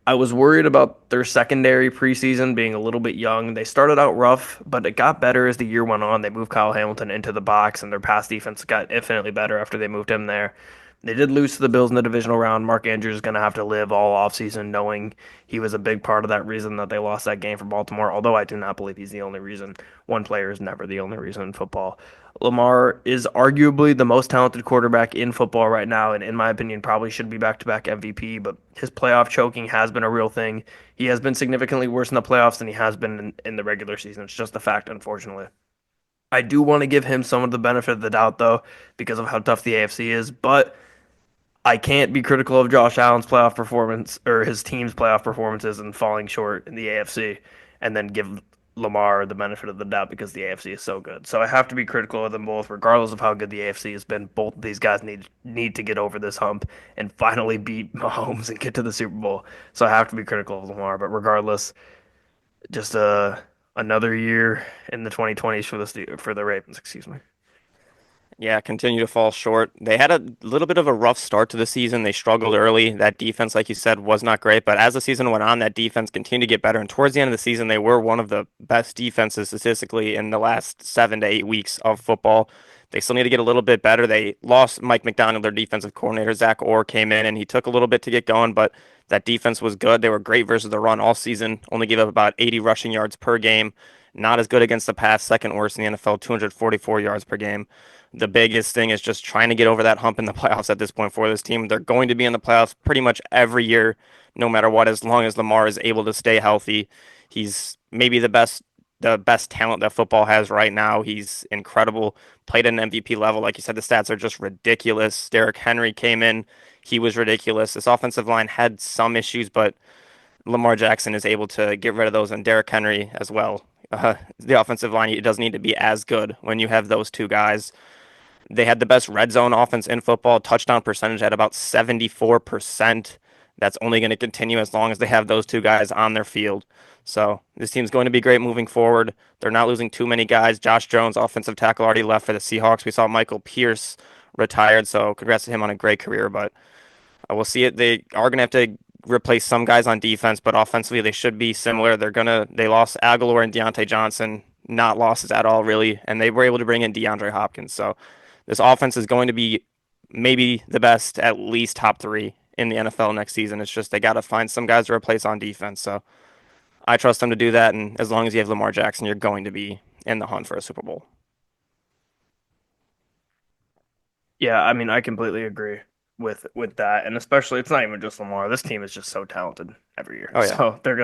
I was worried about their secondary preseason being a little bit young. They started out rough, but it got better as the year went on. They moved Kyle Hamilton into the box, and their pass defense got infinitely better after they moved him there. They did lose to the Bills in the divisional round. Mark Andrews is going to have to live all offseason knowing he was a big part of that reason that they lost that game for Baltimore, although I do not believe he's the only reason. One player is never the only reason in football. Lamar is arguably the most talented quarterback in football right now, and in my opinion, probably should be back-to-back MVP, but his playoff choking has been a real thing. He has been significantly worse in the playoffs than he has been in the regular season. It's just a fact, unfortunately. I do want to give him some of the benefit of the doubt, though, because of how tough the AFC is, but I can't be critical of Josh Allen's playoff performance or his team's playoff performances and falling short in the AFC and then give Lamar the benefit of the doubt because the AFC is so good. So I have to be critical of them both, regardless of how good the AFC has been. Both of these guys need to get over this hump and finally beat Mahomes and get to the Super Bowl. So I have to be critical of Lamar, but regardless, just another year in the 2020s for the Ravens, excuse me. Yeah, continue to fall short. They had a little bit of a rough start to the season. They struggled early. That defense, like you said, was not great. But as the season went on, that defense continued to get better. And towards the end of the season, they were one of the best defenses statistically in the last 7 to 8 weeks of football. They still need to get a little bit better. They lost Mike McDonald, their defensive coordinator. Zach Orr came in and he took a little bit to get going, but that defense was good. They were great versus the run all season. Only gave up about 80 rushing yards per game. Not as good against the pass, second worst in the NFL, 244 yards per game. The biggest thing is just trying to get over that hump in the playoffs at this point for this team. They're going to be in the playoffs pretty much every year, no matter what, as long as Lamar is able to stay healthy. He's maybe the best talent that football has right now. He's incredible. Played at an MVP level. Like you said, the stats are just ridiculous. Derrick Henry came in. He was ridiculous. This offensive line had some issues, but Lamar Jackson is able to get rid of those, and Derrick Henry as well. The offensive line, it doesn't need to be as good when you have those two guys. They had the best red zone offense in football, touchdown percentage at about 74%. That's only going to continue as long as they have those two guys on their field. So this team's going to be great moving forward. They're not losing too many guys. Josh Jones, offensive tackle, already left for the Seahawks. We saw Michael Pierce retired, so congrats to him on a great career. But we'll see it. They are going to have to replace some guys on defense, but offensively they should be similar. They lost Aguilar and Deontay Johnson, not losses at all really, and they were able to bring in DeAndre Hopkins. So this offense is going to be maybe the best, at least top three in the NFL next season. It's just they got to find some guys to replace on defense. So I trust them to do that. And as long as you have Lamar Jackson, you're going to be in the hunt for a Super Bowl. Yeah, I mean, I completely agree with that, and especially it's not even just Lamar. This team is just so talented every year, Oh yeah, so they're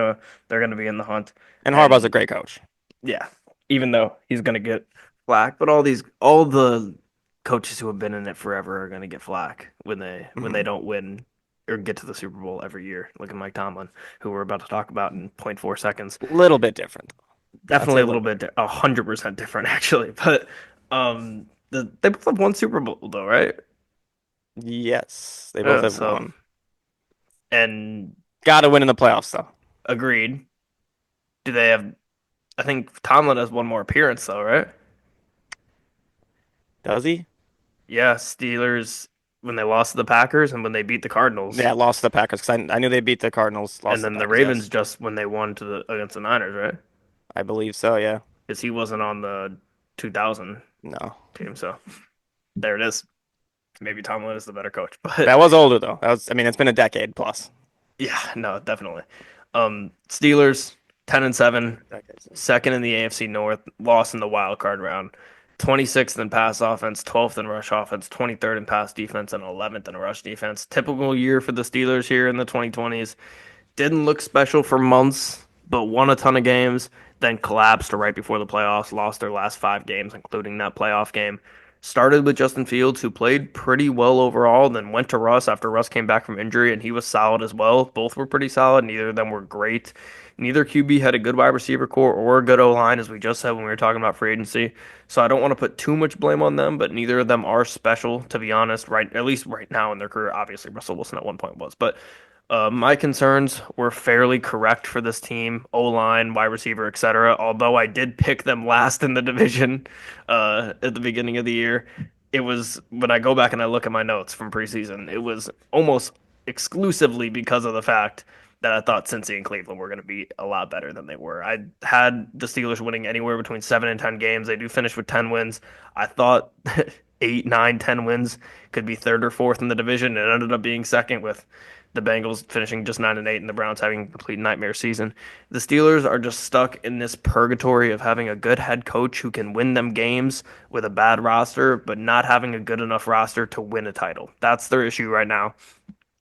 gonna be in the hunt. and Harbaugh's a And great coach. yeah, even though he's gonna get flack, but all the coaches who have been in it forever are gonna get flack when they Hmm. don't win or get to the Super Bowl every year. Look at Mike Tomlin, who we're about to talk about in point 0.4 seconds. Little bit different. I'd say Definitely a a little little bit. bit, 100% different actually, but they both have one Super Bowl though, right? Yes, they both have So one. and Got to win in the playoffs though. agreed. Do they have? I think Tomlin has one more appearance though, right? Does he? Yeah, Steelers when they lost to the Packers and when they beat the Cardinals, Yeah, lost to the Packers because I knew they beat the Cardinals. and Lost to then the the Packers. Ravens Yes, just when they won against the Niners, right? I believe so. Yeah. Because he wasn't on the 2000 No, team, so there it is. Maybe Tomlin is the better coach, but that was older though. That was. I mean, it's been a decade plus. yeah, no, definitely. Steelers 10-7, Decades. second in the AFC North, lost in the wild card round. 26th in pass offense, 12th in rush offense, 23rd in pass defense, and 11th in rush defense. Typical year for the Steelers here in the 2020s. Didn't look special for months, but won a ton of games, then collapsed right before the playoffs, lost their last 5 games, including that playoff game. Started with Justin Fields, who played pretty well overall, then went to Russ after Russ came back from injury, and he was solid as well. Both were pretty solid. Neither of them were great. Neither QB had a good wide receiver core or a good O line, as we just said when we were talking about free agency. So I don't want to put too much blame on them, but neither of them are special, to be honest, right? At least right now in their career. Obviously, Russell Wilson at one point was, but my concerns were fairly correct for this team, O-line, wide receiver, etc. Although I did pick them last in the division at the beginning of the year. It was when I go back and I look at my notes from preseason, it was almost exclusively because of the fact that I thought Cincy and Cleveland were going to be a lot better than they were. I had the Steelers winning anywhere between 7 and 10 games. They do finish with 10 wins. I thought 8, 9, 10 wins, could be third or fourth in the division, and ended up being second with the Bengals finishing just 9-8 and the Browns having a complete nightmare season. The Steelers are just stuck in this purgatory of having a good head coach who can win them games with a bad roster, but not having a good enough roster to win a title. That's their issue right now.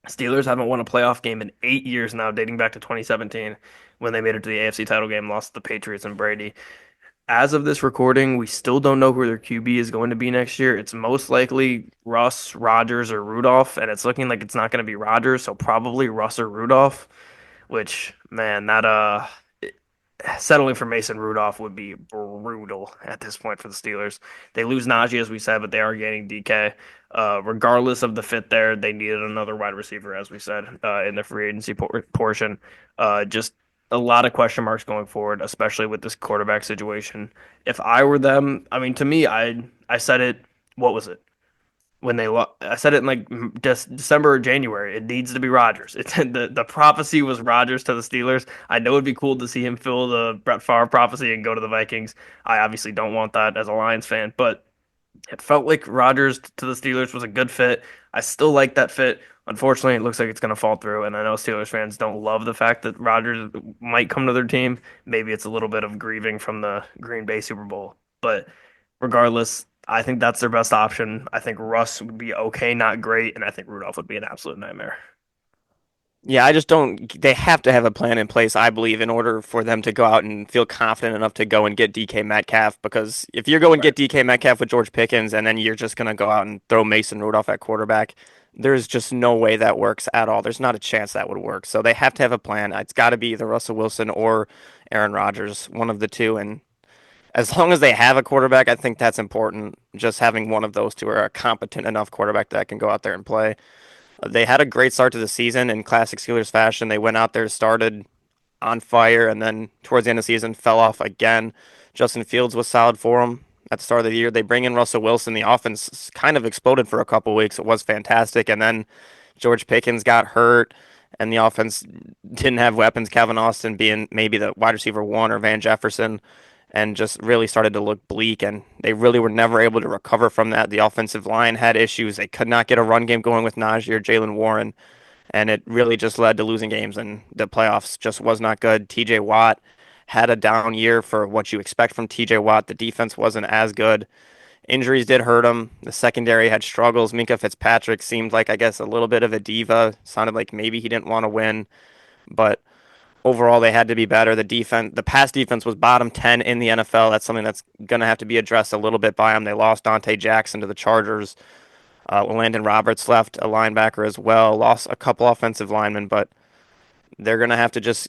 Steelers haven't won a playoff game in 8 years now, dating back to 2017 when they made it to the AFC title game, lost to the Patriots and Brady. As of this recording, we still don't know who their QB is going to be next year. It's most likely Russ, Rodgers, or Rudolph, and it's looking like it's not going to be Rodgers, so probably Russ or Rudolph. Which, man, that settling for Mason Rudolph would be brutal at this point for the Steelers. They lose Najee, as we said, but they are gaining DK. Regardless of the fit there, they needed another wide receiver, as we said, in the free agency portion. Just a lot of question marks going forward, especially with this quarterback situation. If I were them, I mean, to me, I said it. What was it? When I said it in like December or January. It needs to be Rodgers. It's the prophecy was Rodgers to the Steelers. I know it'd be cool to see him fill the Brett Favre prophecy and go to the Vikings. I obviously don't want that as a Lions fan, but it felt like Rodgers to the Steelers was a good fit. I still like that fit. Unfortunately, it looks like it's going to fall through, and I know Steelers fans don't love the fact that Rodgers might come to their team. Maybe it's a little bit of grieving from the Green Bay Super Bowl, but regardless, I think that's their best option. I think Russ would be okay, not great, and I think Rudolph would be an absolute nightmare. Yeah, I just don't. They have to have a plan in place, I believe, in order for them to go out and feel confident enough to go and get DK Metcalf. Because if you're going to Right. get DK Metcalf with George Pickens and then you're just going to go out and throw Mason Rudolph at quarterback, there's just no way that works at all. There's not a chance that would work. So they have to have a plan. It's got to be either Russell Wilson or Aaron Rodgers, one of the two. And as long as they have a quarterback, I think that's important. Just having one of those two or a competent enough quarterback that can go out there and play. They had a great start to the season in classic Steelers fashion. They went out there, started on fire, and then towards the end of the season fell off again. Justin Fields was solid for them at the start of the year. They bring in Russell Wilson. The offense kind of exploded for a couple weeks. It was fantastic. And then George Pickens got hurt, and the offense didn't have weapons. Calvin Austin being maybe the wide receiver one or Van Jefferson, and just really started to look bleak. And they really were never able to recover from that. The offensive line had issues. They could not get a run game going with Najee or Jalen Warren, and it really just led to losing games. And the playoffs just was not good. T.J. Watt had a down year for what you expect from T.J. Watt. The defense wasn't as good. Injuries did hurt him. The secondary had struggles. Minka Fitzpatrick seemed like, I guess, a little bit of a diva. Sounded like maybe he didn't want to win, but overall they had to be better. The pass defense was bottom 10 in the NFL. That's something that's going to have to be addressed a little bit by them. They lost Dante Jackson to the Chargers. Landon Roberts left, a linebacker as well. Lost a couple offensive linemen, but they're going to have to just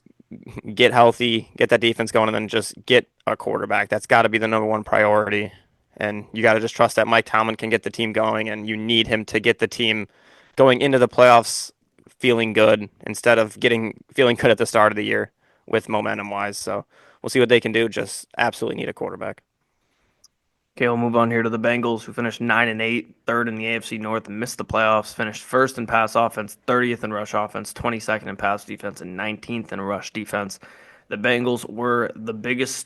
get healthy, get that defense going, and then just get a quarterback. That's got to be the number one priority. And you got to just trust that Mike Tomlin can get the team going, and you need him to get the team going into the playoffs feeling good instead of getting feeling good at the start of the year with momentum wise. So we'll see what they can do. Just absolutely need a quarterback. Okay, we'll move on here to the Bengals, who finished 9-8, third in the AFC North, and missed the playoffs. Finished first in pass offense, 30th in rush offense, 22nd in pass defense, and 19th in rush defense. The Bengals were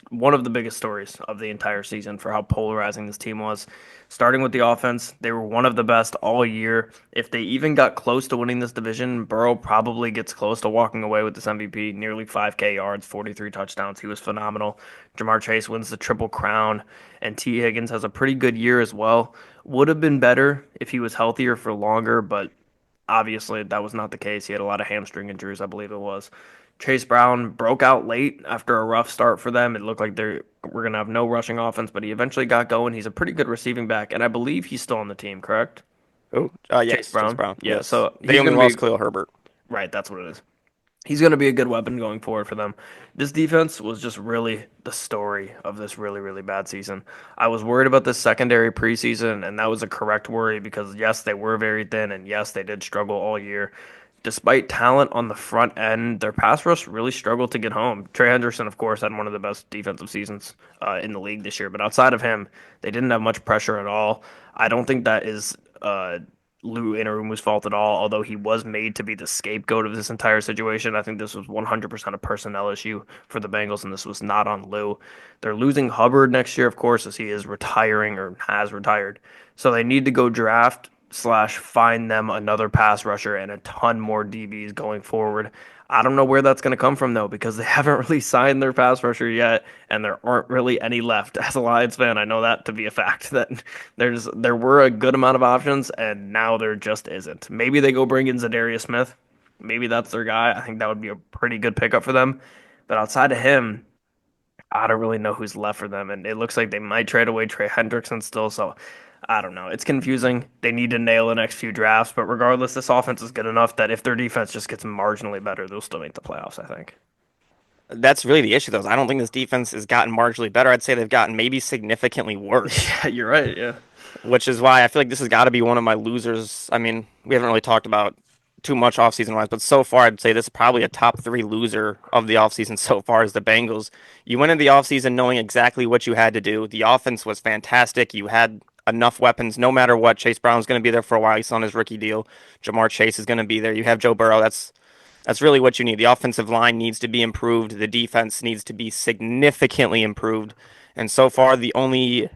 one of the biggest stories of the entire season for how polarizing this team was. Starting with the offense, they were one of the best all year. If they even got close to winning this division, Burrow probably gets close to walking away with this MVP. Nearly 5K yards, 43 touchdowns. He was phenomenal. Jamar Chase wins the Triple Crown, and T. Higgins has a pretty good year as well. Would have been better if he was healthier for longer, but obviously that was not the case. He had a lot of hamstring injuries, I believe it was. Chase Brown broke out late after a rough start for them. It looked like they were going to have no rushing offense, but he eventually got going. He's a pretty good receiving back, and I believe he's still on the team, correct? Oh, Chase yes, Chase Brown. Brown. Yeah, Yes, so they he's only going to lost be Khalil Herbert. right. That's what it is. He's going to be a good weapon going forward for them. This defense was just really the story of this really, really bad season. I was worried about this secondary preseason, and that was a correct worry because, yes, they were very thin, and yes, they did struggle all year. Despite talent on the front end, their pass rush really struggled to get home. Trey Henderson, of course, had one of the best defensive seasons in the league this year, but outside of him, they didn't have much pressure at all. I don't think that is Lou Anarumo's fault at all, although he was made to be the scapegoat of this entire situation. I think this was 100% a personnel issue for the Bengals, and this was not on Lou. They're losing Hubbard next year, of course, as he is retiring or has retired. So they need to go draft slash find them another pass rusher and a ton more DBs going forward. I don't know where that's going to come from though, because they haven't really signed their pass rusher yet, and there aren't really any left. As a Lions fan, I know that to be a fact that there were a good amount of options, and now there just isn't. Maybe they go bring in Zadarius Smith. Maybe that's their guy. I think that would be a pretty good pickup for them. But outside of him, I don't really know who's left for them, and it looks like they might trade away Trey Hendrickson still. So I don't know. It's confusing. They need to nail the next few drafts, but regardless, this offense is good enough that if their defense just gets marginally better, they'll still make the playoffs, I think. That's really the issue, though. Is I don't think this defense has gotten marginally better. I'd say they've gotten maybe significantly worse, Yeah, you're right. Yeah. which is why I feel like this has got to be one of my losers. I mean, we haven't really talked about too much offseason wise, but so far I'd say this is probably a top three loser of the offseason so far is the Bengals. You went into the offseason knowing exactly what you had to do. The offense was fantastic. You had enough weapons no matter what. Chase Brown's going to be there for a while. He's on his rookie deal. Jamar Chase is going to be there. You have Joe Burrow. That's really what you need. The offensive line needs to be improved. The defense needs to be significantly improved. And so far, the only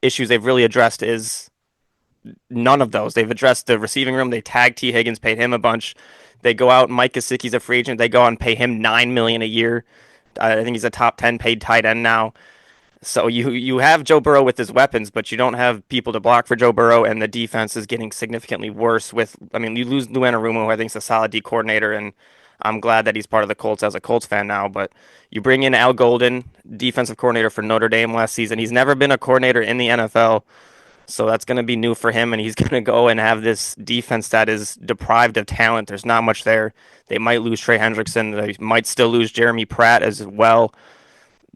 issues they've really addressed is none of those. They've addressed the receiving room. They tagged T. Higgins, paid him a bunch. They go out. Mike Gesicki's a free agent. They go out and pay him $9 million a year. I think he's a top 10 paid tight end now. So you have Joe Burrow with his weapons, but you don't have people to block for Joe Burrow, and the defense is getting significantly worse. I mean, you lose Lou Anarumo, who I think is a solid D coordinator, and I'm glad that he's part of the Colts as a Colts fan now. But you bring in Al Golden, defensive coordinator for Notre Dame last season. He's never been a coordinator in the NFL, so that's going to be new for him, and he's going to go and have this defense that is deprived of talent. There's not much there. They might lose Trey Hendrickson. They might still lose Jeremy Pratt as well.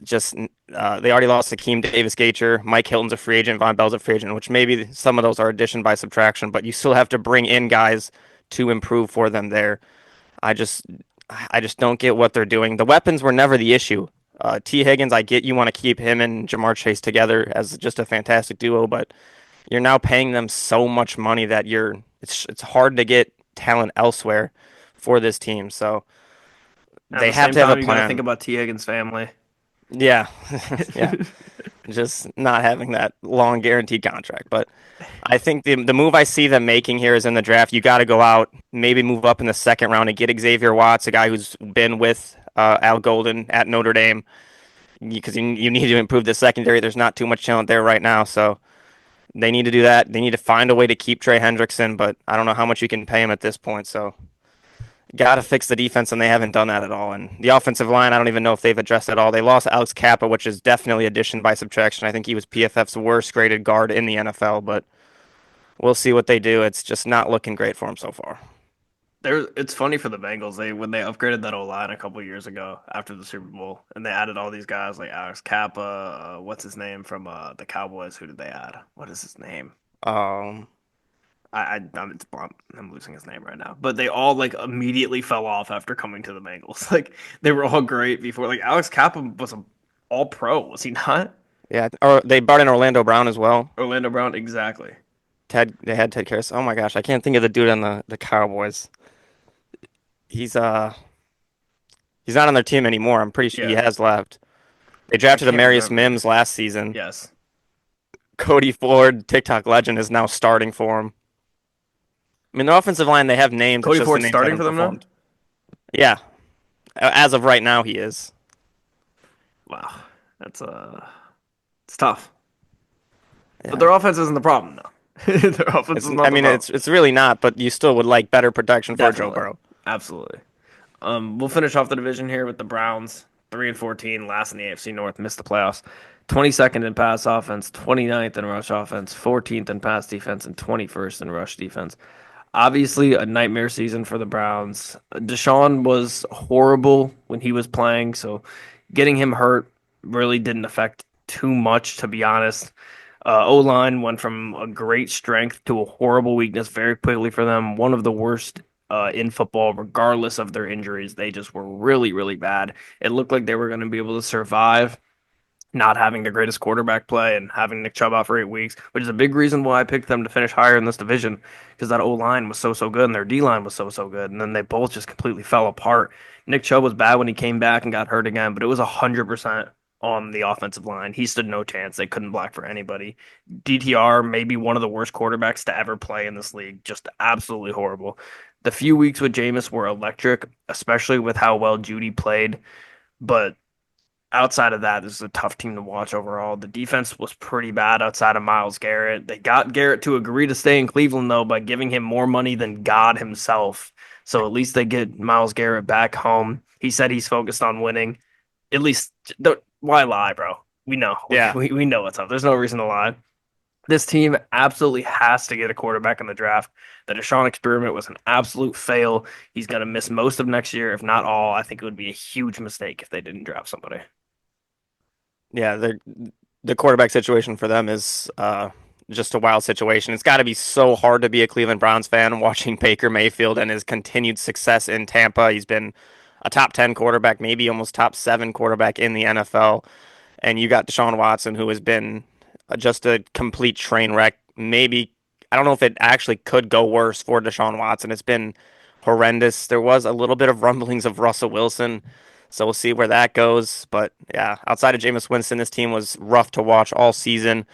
Just they already lost Akeem Davis Gaither. Mike Hilton's a free agent. Von Bell's a free agent, which maybe some of those are addition by subtraction, but you still have to bring in guys to improve for them there. I just I just don't get what they're doing. The weapons were never the issue. T. Higgins, I get you want to keep him and Jamar Chase together as just a fantastic duo, but you're now paying them so much money that it's hard to get talent elsewhere for this team. So At they the have same to have a time, you got to think plan. about T. Higgins' family. Yeah, yeah. Just not having that long guaranteed contract. But I think the move I see them making here is in the draft. You got to go out, maybe move up in the second round and get Xavier Watts, a guy who's been with Al Golden at Notre Dame, because you need to improve the secondary. There's not too much talent there right now, so they need to do that. They need to find a way to keep Trey Hendrickson, but I don't know how much you can pay him at this point. So got to fix the defense, and they haven't done that at all. And the offensive line, I don't even know if they've addressed at all. They lost Alex Kappa, which is definitely addition by subtraction. I think he was PFF's worst graded guard in the NFL, but we'll see what they do. It's just not looking great for him so far. It's funny for the Bengals. When they upgraded that O line a couple years ago after the Super Bowl, and they added all these guys like Alex Kappa. What's his name from the Cowboys? Who did they add? What is his name? Um, I'm losing his name right now. But they all like immediately fell off after coming to the Bengals. Like they were all great before. Like Alex Kappa was a all pro, was he not? yeah, or they brought in Orlando Brown as well. Orlando Brown, exactly. They had Ted Karras. Oh my gosh, I can't think of the dude on the Cowboys. He's he's not on their team anymore. I'm pretty sure he Yeah, has left. They I drafted can't Amarius remember. Mims last season. Yes, Cody Ford, TikTok legend, is now starting for him. I mean, the offensive line they have names. It's Cody just the Ford's names starting haven't for them now. performed. Yeah, as of right now, he is. Wow, that's it's tough. But Yeah, their offense isn't the problem though. Their offense it's. is I not the mean, problem. it's really not. But you still would like better protection for Joe Definitely, Burrow. absolutely. We'll finish off the division here with the Browns, 3-14, last in the AFC North, missed the playoffs. 22nd in pass offense, 29th in rush offense, 14th in pass defense, and 21st in rush defense. Obviously, a nightmare season for the Browns. Deshaun was horrible when he was playing, so getting him hurt really didn't affect too much, to be honest. O line went from a great strength to a horrible weakness very quickly for them. One of the worst in football, regardless of their injuries. They just were really, really bad. It looked like they were going to be able to survive not having the greatest quarterback play and having Nick Chubb out for 8 weeks, which is a big reason why I picked them to finish higher in this division because that O line was so good and their D line was so good, and then they both just completely fell apart. Nick Chubb was bad when he came back and got hurt again, but it was 100% on the offensive line. He stood no chance. They couldn't block for anybody. DTR, maybe one of the worst quarterbacks to ever play in this league, just absolutely horrible. The few weeks with Jameis were electric, especially with how well Judy played. But outside of that, this is a tough team to watch overall. The defense was pretty bad outside of Myles Garrett. They got Garrett to agree to stay in Cleveland, though, by giving him more money than God himself. So at least they get Myles Garrett back home. He said he's focused on winning. At least, why lie, bro? We know. Yeah. We know what's up. There's no reason to lie. This team absolutely has to get a quarterback in the draft. The Deshaun experiment was an absolute fail. He's going to miss most of next year, if not all. I think it would be a huge mistake if they didn't draft somebody. Yeah, the quarterback situation for them is just a wild situation. It's got to be so hard to be a Cleveland Browns fan watching Baker Mayfield and his continued success in Tampa. He's been a top 10 quarterback, maybe almost top 7 quarterback in the NFL. And you got Deshaun Watson, who has been just a complete train wreck. Maybe, I don't know if it actually could go worse for Deshaun Watson. It's been horrendous. There was a little bit of rumblings of Russell Wilson, so we'll see where that goes. But yeah, outside of Jameis Winston, this team was rough to watch all season.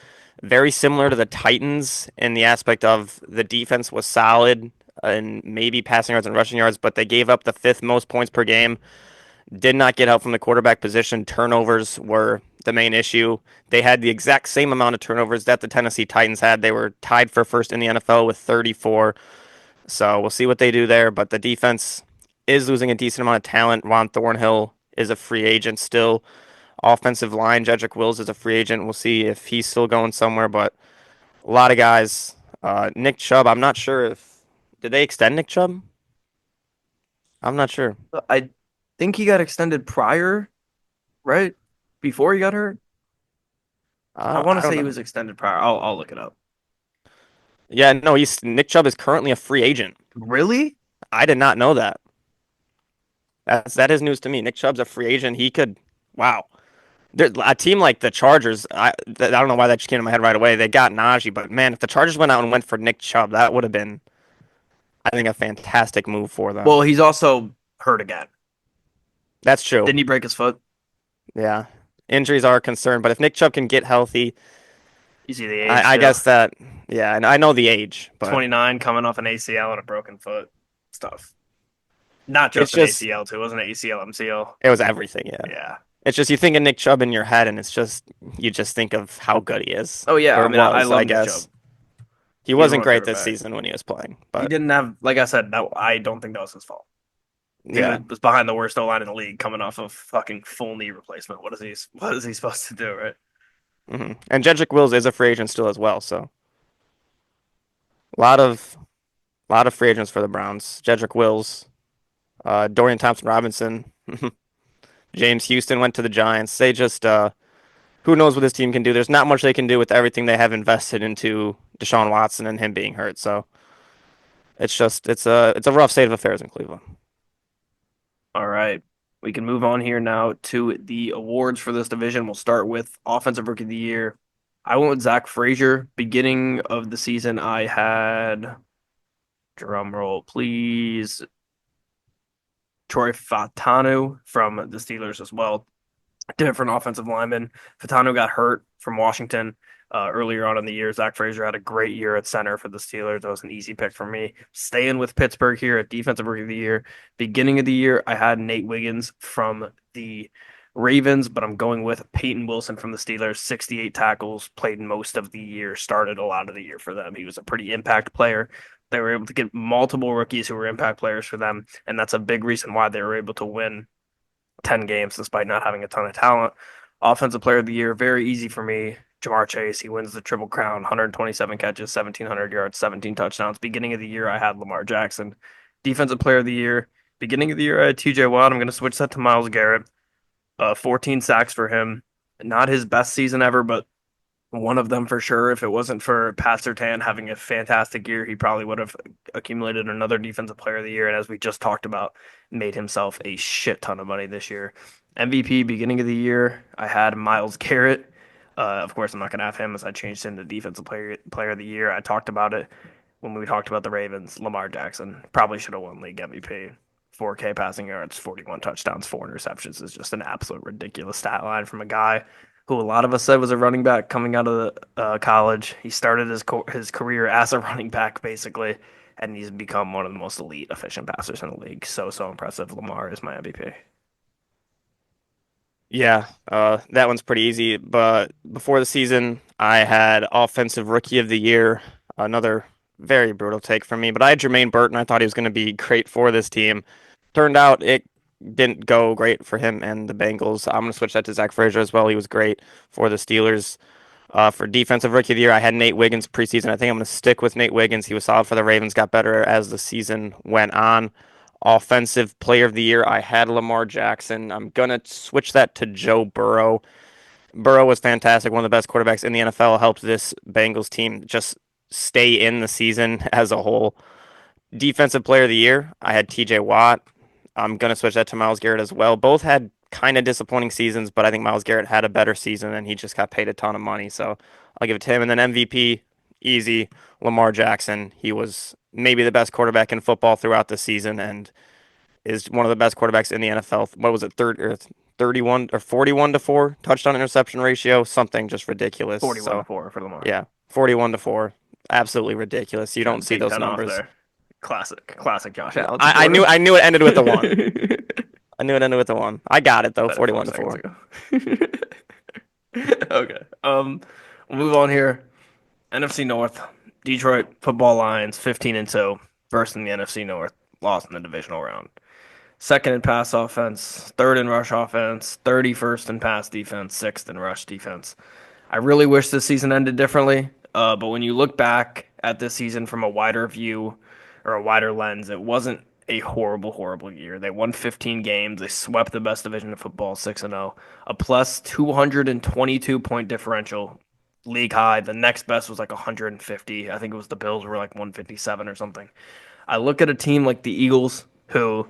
Very similar to the Titans in the aspect of the defense was solid and maybe passing yards and rushing yards, but they gave up the fifth most points per game. Did not get help from the quarterback position. Turnovers were the main issue. They had the exact same amount of turnovers that the Tennessee Titans had. They were tied for first in the NFL with 34. So we'll see what they do there. But the defense is losing a decent amount of talent. Ron Thornhill is a free agent still. Offensive line, Jedrick Wills is a free agent. We'll see if he's still going somewhere. But a lot of guys. Nick Chubb, I'm not sure if. Did they extend Nick Chubb? I'm not sure. I think he got extended prior, right? Before he got hurt. I want I to don't say he know. was extended prior. I'll look it up. Yeah, no, he's Nick Chubb is currently a free agent. Really? I did not know that. That is news to me. Nick Chubb's a free agent. He could, wow. A team like the Chargers, I don't know why that just came to my head right away. They got Najee, but man, if the Chargers went out and went for Nick Chubb, that would have been, I think, a fantastic move for them. Well, he's also hurt again. That's true. Didn't he break his foot? Yeah, injuries are a concern, but if Nick Chubb can get healthy, You see the age I too. guess that, yeah, and I know the age, but 29, coming off an ACL and a broken foot. Stuff. Not it's just an just, ACL too. It wasn't an ACL, MCL. it was everything. Yeah, Yeah. it's just you think of Nick Chubb in your head, and it's just you just think of how good he is Oh yeah. I or mean, I was, I love Nick Chubb. guess. He He's a wasn't role great this quarterback. season when he was playing, He but didn't have, like I said, no, I don't think that was his fault. He yeah. was behind the worst O line in the league, coming off of fucking full knee replacement. What is he supposed to do, right? And Jedrick Wills is a free agent still as well, so a lot of free agents for the Browns. Jedrick Wills, Dorian Thompson Robinson, James Houston went to the Giants. They just who knows what this team can do. There's not much they can do with everything they have invested into Deshaun Watson and him being hurt. So it's a rough state of affairs in Cleveland. All right. We can move on here now to the awards for this division. We'll start with Offensive Rookie of the Year. I went with Zach Frazier. Beginning of the season, I had, drum roll, please, Troy Fatanu from the Steelers as well. Different offensive lineman. Fatanu got hurt from Washington earlier on in the year. Zach Frazier had a great year at center for the Steelers. That was an easy pick for me. Staying with Pittsburgh here at Defensive Rookie of the Year. Beginning of the year, I had Nate Wiggins from the Ravens, but I'm going with Peyton Wilson from the Steelers. 68 tackles, played most of the year, started a lot of the year for them. He was a pretty impact player. They were able to get multiple rookies who were impact players for them, and that's a big reason why they were able to win 10 games despite not having a ton of talent. Offensive player of the year, very easy for me. Jamar Chase, he wins the Triple Crown, 127 catches, 1,700 yards, 17 touchdowns. Beginning of the year, I had Lamar Jackson. Defensive player of the year, beginning of the year, I had TJ Watt. I'm going to switch that to Myles Garrett. 14 sacks for him. Not his best season ever, but One of them for sure. If it wasn't for Pat Surtain having a fantastic year, he probably would have accumulated another Defensive Player of the Year. And as we just talked about, made himself a shit ton of money this year. MVP beginning of the year, I had Myles Garrett. Of course, I'm not going to have him as I changed him to Player of the Year. I talked about it when we talked about the Ravens. Lamar Jackson probably should have won league MVP. 4K passing yards, 41 touchdowns, 4 interceptions is just an absolute ridiculous stat line from a guy who a lot of us said was a running back coming out of college. He started his career as a running back basically, and he's become one of the most elite, efficient passers in the league. So impressive. Lamar is my MVP. Yeah, that one's pretty easy. But before the season, I had Offensive Rookie of the Year. Another very brutal take from me. But I had Jermaine Burton. I thought he was going to be great for this team. Turned out it didn't go great for him and the Bengals. I'm going to switch that to Zach Frazier as well. He was great for the Steelers. For Defensive Rookie of the Year, I had Nate Wiggins preseason. I think I'm going to stick with Nate Wiggins. He was solid for the Ravens, got better as the season went on. Offensive Player of the Year, I had Lamar Jackson. I'm going to switch that to Joe Burrow. Burrow was fantastic, one of the best quarterbacks in the NFL, helped this Bengals team just stay in the season as a whole. Defensive Player of the Year, I had TJ Watt. I'm going to switch that to Myles Garrett as well. Both had kind of disappointing seasons, but I think Myles Garrett had a better season and he just got paid a ton of money. So I'll give it to him. And then MVP, easy, Lamar Jackson. He was maybe the best quarterback in football throughout the season and is one of the best quarterbacks in the NFL. What was it, 31 or 41 to 4 touchdown interception ratio? Something just ridiculous. 41 to So 4 for Lamar. yeah, 41 to 4. Absolutely ridiculous. You don't see Take those 10 off numbers. there. Classic Josh No, Allen I knew it ended with a one. supporter. I knew it ended with a one. I got it though, Said it 4 41 to seconds 4. ago. Okay. We'll move on here. NFC North, Detroit Football Lions, 15-2, first in the NFC North, lost in the divisional round. Second in pass offense, third in rush offense, 31st in pass defense, sixth in rush defense. I really wish this season ended differently, but when you look back at this season from a wider view or a wider lens, it wasn't a horrible, horrible year. They won 15 games. They swept the best division of football, 6-0, a plus 222-point differential, league high. The next best was like 150. I think it was the Bills were like 157 or something. I look at a team like the Eagles, who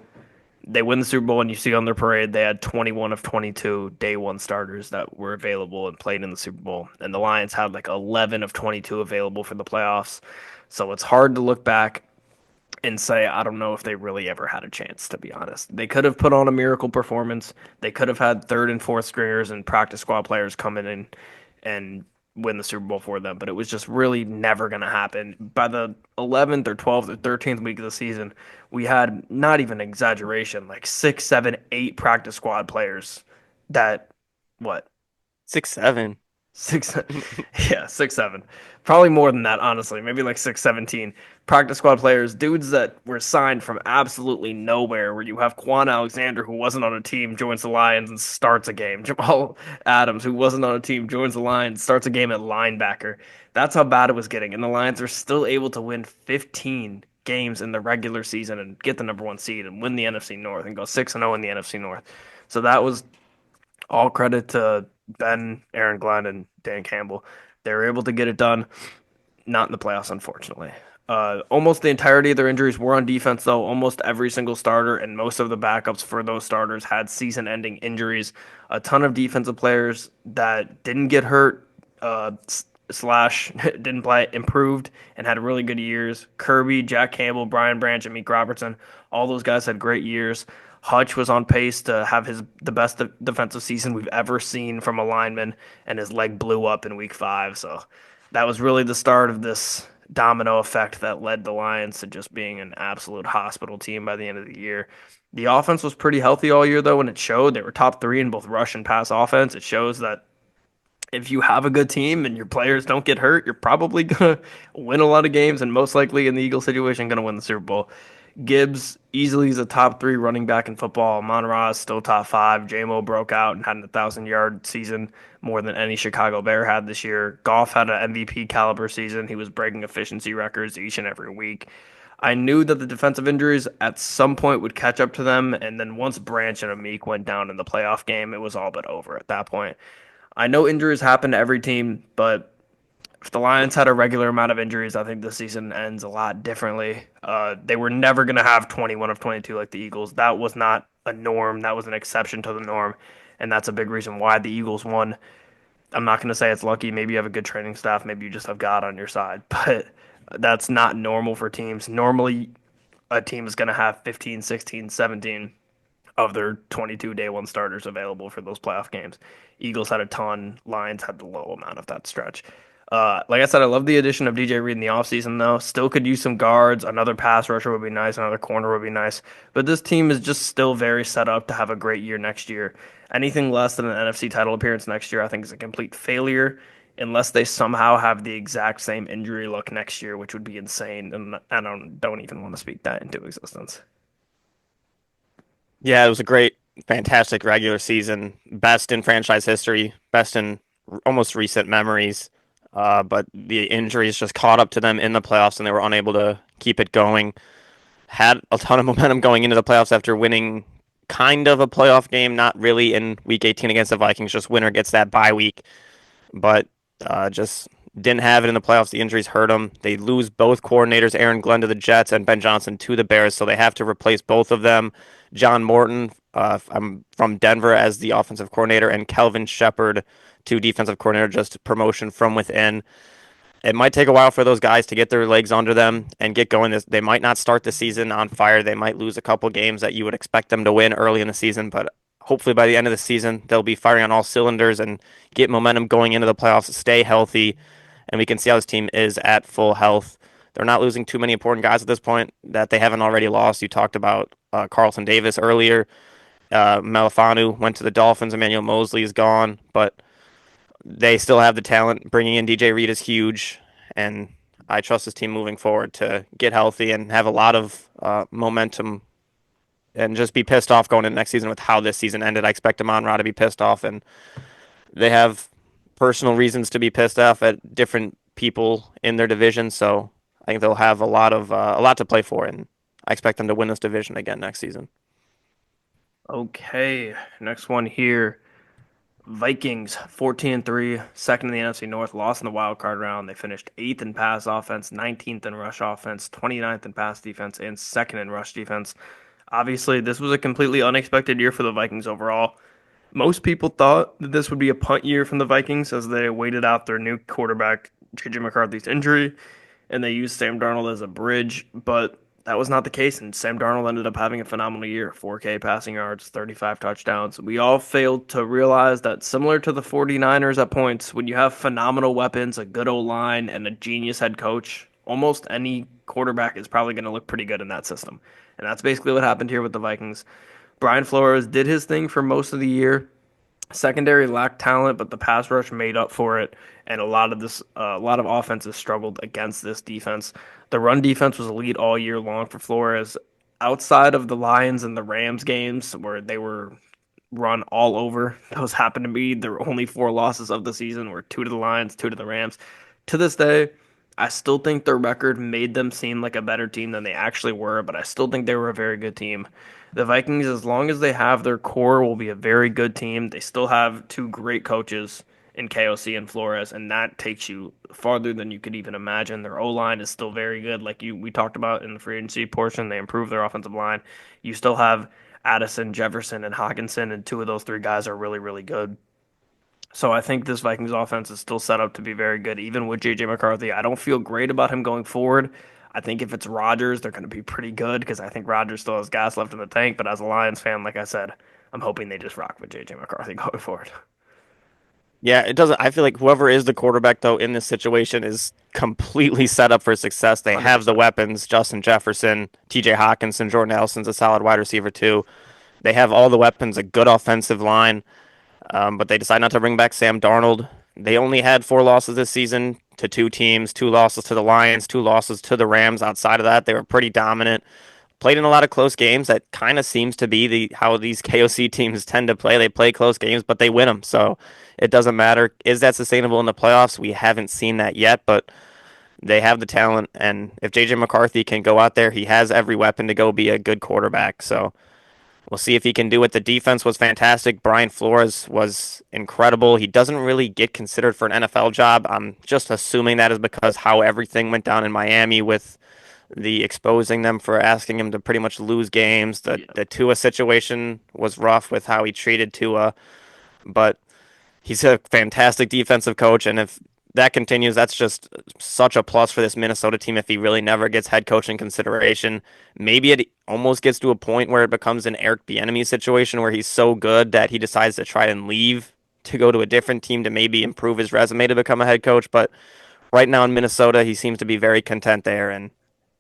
they win the Super Bowl, and you see on their parade they had 21 of 22 day one starters that were available and played in the Super Bowl. And the Lions had like 11 of 22 available for the playoffs. So it's hard to look back and say, I don't know if they really ever had a chance, to be honest. They could have put on a miracle performance. They could have had third and fourth stringers and practice squad players come in and win the Super Bowl for them, but it was just really never going to happen. By the 11th or 12th or 13th week of the season, we had not even exaggeration, like six, seven, eight practice squad players that, what, 6'7". six, yeah, 6'7", probably more than that, honestly, maybe like 6'17". Practice squad players, dudes that were signed from absolutely nowhere. Where you have Quan Alexander, who wasn't on a team, joins the Lions and starts a game. Jamal Adams, who wasn't on a team, joins the Lions, starts a game at linebacker. That's how bad it was getting, and the Lions were still able to win 15 games in the regular season and get the number one seed and win the NFC North and go 6-0 in the NFC North. So that was all credit to Ben, Aaron Glenn, and Dan Campbell. They were able to get it done. Not in the playoffs, unfortunately. Almost the entirety of their injuries were on defense, though. Almost every single starter and most of the backups for those starters had season-ending injuries. A ton of defensive players that didn't get hurt, slash didn't play, improved and had really good years. Kirby, Jack Campbell, Brian Branch, and Meek Robertson, all those guys had great years. Hutch was on pace to have the best defensive season we've ever seen from a lineman, and his leg blew up in week 5. So that was really the start of this domino effect that led the Lions to just being an absolute hospital team by the end of the year. The offense was pretty healthy all year, though, and it showed. They were top 3 in both rush and pass offense. It shows that if you have a good team and your players don't get hurt, you're probably going to win a lot of games and most likely in the Eagles situation going to win the Super Bowl. Gibbs easily is a top 3 running back in football. Amon-Ra is still top 5. J-Mo broke out and had a 1,000-yard season, more than any Chicago Bear had this year. Goff had an MVP caliber season. He was breaking efficiency records each and every week. I knew that the defensive injuries at some point would catch up to them, and then once Branch and Amik went down in the playoff game, it was all but over at that point. I know injuries happen to every team, but if the Lions had a regular amount of injuries, I think the season ends a lot differently. They were never going to have 21 of 22 like the Eagles. That was not a norm. That was an exception to the norm. And that's a big reason why the Eagles won. I'm not going to say it's lucky. Maybe you have a good training staff. Maybe you just have God on your side. But that's not normal for teams. Normally, a team is going to have 15, 16, 17 of their 22 day one starters available for those playoff games. Eagles had a ton. Lions had the low amount of that stretch. Like I said, I love the addition of DJ Reed in the offseason, though. Still could use some guards. Another pass rusher would be nice. Another corner would be nice. But this team is just still very set up to have a great year next year. Anything less than an NFC title appearance next year, I think, is a complete failure unless they somehow have the exact same injury luck next year, which would be insane. And I don't even want to speak that into existence. Yeah, it was a great, fantastic regular season, best in franchise history, best in almost recent memories. But the injuries just caught up to them in the playoffs, and they were unable to keep it going. Had a ton of momentum going into the playoffs after winning kind of a playoff game, not really in Week 18 against the Vikings. Just winner gets that bye week, but just didn't have it in the playoffs. The injuries hurt them. They lose both coordinators, Aaron Glenn to the Jets and Ben Johnson to the Bears, so they have to replace both of them. John Morton, I'm from Denver as the offensive coordinator, and Kelvin Shepard to defensive coordinator, just promotion from within. It might take a while for those guys to get their legs under them and get going. They might not start the season on fire. They might lose a couple games that you would expect them to win early in the season, but hopefully by the end of the season, they'll be firing on all cylinders and get momentum going into the playoffs, stay healthy, and we can see how this team is at full health. They're not losing too many important guys at this point that they haven't already lost. You talked about Carlton Davis earlier. Malafanu went to the Dolphins. Emmanuel Mosley is gone, but they still have the talent. Bringing in DJ Reed is huge, and I trust this team moving forward to get healthy and have a lot of momentum and just be pissed off going into next season with how this season ended. I expect Amon-Ra to be pissed off, and they have personal reasons to be pissed off at different people in their division. So I think they'll have a lot to play for, and I expect them to win this division again next season. Okay, next one here. Vikings 14-3, second in the NFC North, lost in the wild card round. They finished eighth in pass offense, 19th in rush offense, 29th in pass defense, and second in rush defense. Obviously, this was a completely unexpected year for the Vikings overall. Most people thought that this would be a punt year from the Vikings as they waited out their new quarterback, JJ McCarthy's injury, and they used Sam Darnold as a bridge, but that was not the case, and Sam Darnold ended up having a phenomenal year, 4K passing yards, 35 touchdowns. We all failed to realize that similar to the 49ers at points, when you have phenomenal weapons, a good O-line, and a genius head coach, almost any quarterback is probably going to look pretty good in that system. And that's basically what happened here with the Vikings. Brian Flores did his thing for most of the year. Secondary lacked talent, but the pass rush made up for it, and a lot of offenses struggled against this defense. The run defense was elite all year long for Flores. Outside of the Lions and the Rams games, where they were run all over, those happened to be their only four losses of the season, were two to the Lions, two to the Rams. To this day, I still think their record made them seem like a better team than they actually were, but I still think they were a very good team. The Vikings, as long as they have their core, will be a very good team. They still have two great coaches in KOC and Flores, and that takes you farther than you could even imagine. Their O line is still very good, like we talked about in the free agency portion. They improved their offensive line. You still have Addison, Jefferson, and Hawkinson, and two of those three guys are really, really good. So I think this Vikings offense is still set up to be very good, even with JJ McCarthy. I don't feel great about him going forward. I think if it's Rodgers, they're going to be pretty good because I think Rodgers still has gas left in the tank. But as a Lions fan, like I said, I'm hoping they just rock with JJ McCarthy going forward. Yeah, it doesn't. I feel like whoever is the quarterback though in this situation is completely set up for success. They have the 100%. weapons: Justin Jefferson, T.J. Hawkinson, Jordan Nelson's a solid wide receiver too. They have all the weapons, a good offensive line, but they decide not to bring back Sam Darnold. They only had four losses this season to two teams: two losses to the Lions, two losses to the Rams. Outside of that, they were pretty dominant. Played in a lot of close games. That kind of seems to be how these KOC teams tend to play. They play close games, but they win them. So it doesn't matter. Is that sustainable in the playoffs? We haven't seen that yet, but they have the talent. And if JJ McCarthy can go out there, he has every weapon to go be a good quarterback. So We'll see if he can do it. The defense was fantastic. Brian Flores was incredible. He doesn't really get considered for an NFL job. I'm just assuming that is because how everything went down in Miami with the exposing them for asking him to pretty much lose games. The Yeah. the Tua situation was rough with how he treated Tua, but he's a fantastic defensive coach, and if that continues, that's just such a plus for this Minnesota team if he really never gets head coaching consideration. Maybe it almost gets to a point where it becomes an Eric Bieniemy situation where he's so good that he decides to try and leave to go to a different team to maybe improve his resume to become a head coach. But right now in Minnesota, he seems to be very content there, and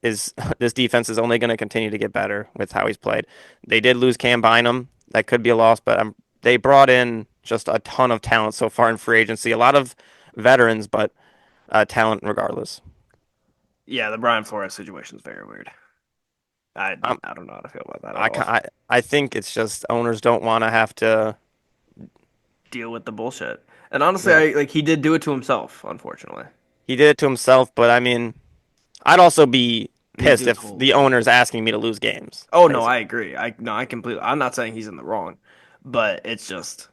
is this defense is only going to continue to get better with how he's played. They did lose Cam Bynum. That could be a loss, but they brought in just a ton of talent so far in free agency. A lot of veterans, but talent regardless. Yeah, the Brian Flores situation is very weird. I Um, I don't know how to feel about that at I, all. I I think it's just owners don't want to have to. Deal with the bullshit. And honestly, Yeah, I like he did do it to himself, unfortunately. he did it to himself, but I mean, I'd also be These pissed dudes if hold. the owner's asking me to lose games, Oh no, I basically. agree. I no, I completely. I'm not saying he's in the wrong, but it's just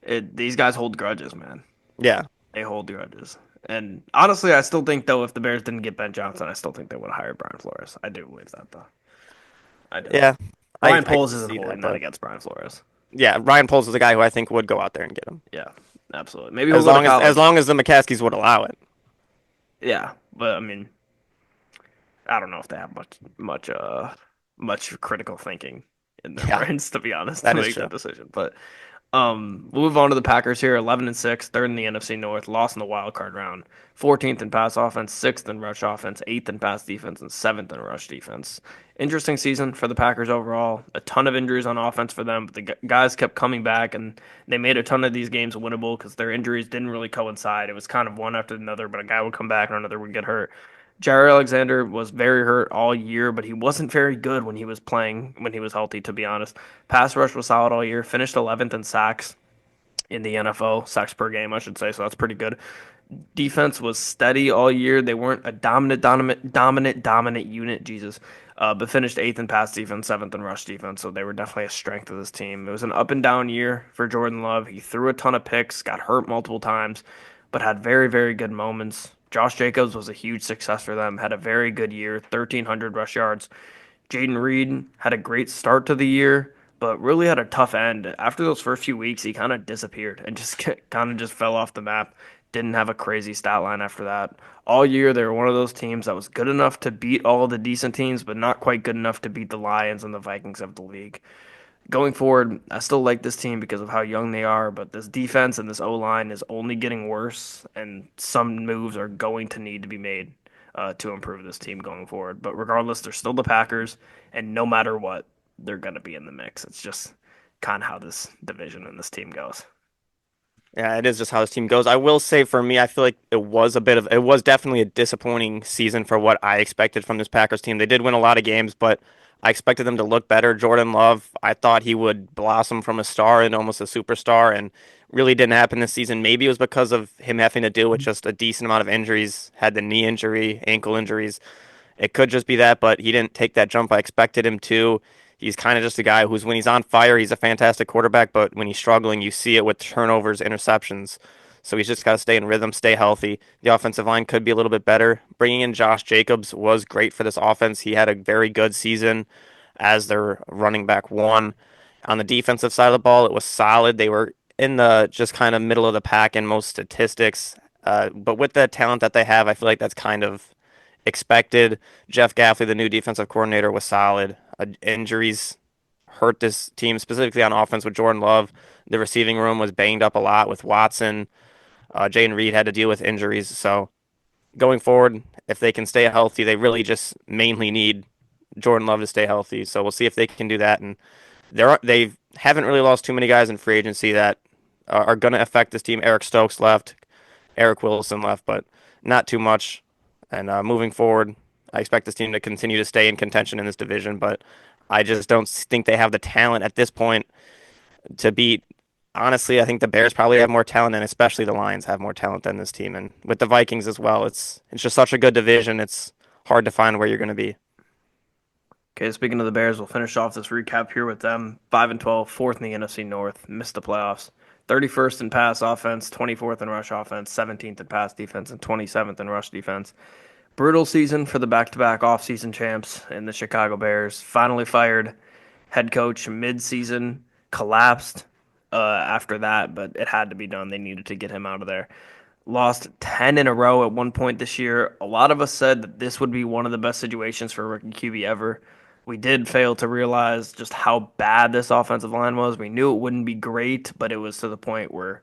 these guys hold grudges, man. Yeah, They hold grudges. And honestly, I still think though if the Bears didn't get Ben Johnson, I still think they would have hired Brian Flores. I do believe that though. I do. yeah, I Brian I Poles can isn't see that, holding that but against Brian Flores. yeah, Ryan Poles is the guy who I think would go out there and get him. Yeah, absolutely. Maybe he'll go to As college. long as the McCaskies would allow it. Yeah, but I mean, I don't know if they have much critical thinking in their Yeah, brains to be honest to that is make true. that decision. But we'll move on to the Packers here, 11-6, third in the NFC North, lost in the wild card round, 14th in pass offense, sixth in rush offense, eighth in pass defense, and seventh in rush defense. Interesting season for the Packers overall. A ton of injuries on offense for them, but the guys kept coming back, and they made a ton of these games winnable because their injuries didn't really coincide. It was kind of one after another, but a guy would come back and another would get hurt. Jair Alexander was very hurt all year, but he wasn't very good when he was playing, when he was healthy, to be honest. Pass rush was solid all year, finished 11th in sacks in the NFL, sacks per game, I should say, so that's pretty good. Defense was steady all year. They weren't a dominant unit, Jesus, but finished eighth in pass defense, seventh in rush defense, so they were definitely a strength of this team. It was an up and down year for Jordan Love. He threw a ton of picks, got hurt multiple times, but had very, very good moments. Josh Jacobs was a huge success for them, had a very good year, 1,300 rush yards. Jaden Reed had a great start to the year, but really had a tough end. After those first few weeks, he kind of disappeared and just kind of just fell off the map. Didn't have a crazy stat line after that. All year, they were one of those teams that was good enough to beat all the decent teams, but not quite good enough to beat the Lions and the Vikings of the league. Going forward, I still like this team because of how young they are, but this defense and this O line is only getting worse, and some moves are going to need to be made to improve this team going forward. But regardless, they're still the Packers, and no matter what, they're going to be in the mix. It's just kind of how this division and this team goes. Yeah, it is just how this team goes. I will say for me, I feel like it was definitely a disappointing season for what I expected from this Packers team. They did win a lot of games, but I expected them to look better. Jordan Love, I thought he would blossom from a star and almost a superstar, and really didn't happen this season. Maybe it was because of him having to deal with just a decent amount of injuries, had the knee injury, ankle injuries. It could just be that, but he didn't take that jump I expected him to. He's kind of just a guy who's when he's on fire, he's a fantastic quarterback, but when he's struggling, you see it with turnovers, interceptions. So he's just got to stay in rhythm, stay healthy. The offensive line could be a little bit better. Bringing in Josh Jacobs was great for this offense. He had a very good season as their running back one. On the defensive side of the ball, it was solid. They were in the just kind of middle of the pack in most statistics. But with the talent that they have, I feel like that's kind of expected. Jeff Gaffley, the new defensive coordinator, was solid. Injuries hurt this team, specifically on offense with Jordan Love. The receiving room was banged up a lot with Watson. Jaden Reed had to deal with injuries. So going forward, if they can stay healthy, they really just mainly need Jordan Love to stay healthy. So we'll see if they can do that. And they haven't really lost too many guys in free agency that are going to affect this team. Eric Stokes left, Eric Wilson left, but not too much. And moving forward, I expect this team to continue to stay in contention in this division, but I just don't think they have the talent at this point to beat. Honestly, I think the Bears probably have more talent, and especially the Lions have more talent than this team. And with the Vikings as well, it's just such a good division. It's hard to find where you're going to be. Okay, speaking of the Bears, we'll finish off this recap here with them 5 and 12, fourth in the NFC North, missed the playoffs. 31st in pass offense, 24th in rush offense, 17th in pass defense, and 27th in rush defense. Brutal season for the back-to-back offseason champs in the Chicago Bears. Finally fired head coach mid-season, collapsed after that, but it had to be done. They needed to get him out of there. Lost 10 in a row at one point this year. A lot of us said that this would be one of the best situations for a rookie QB ever. We did fail to realize just how bad this offensive line was. We knew it wouldn't be great, but it was to the point where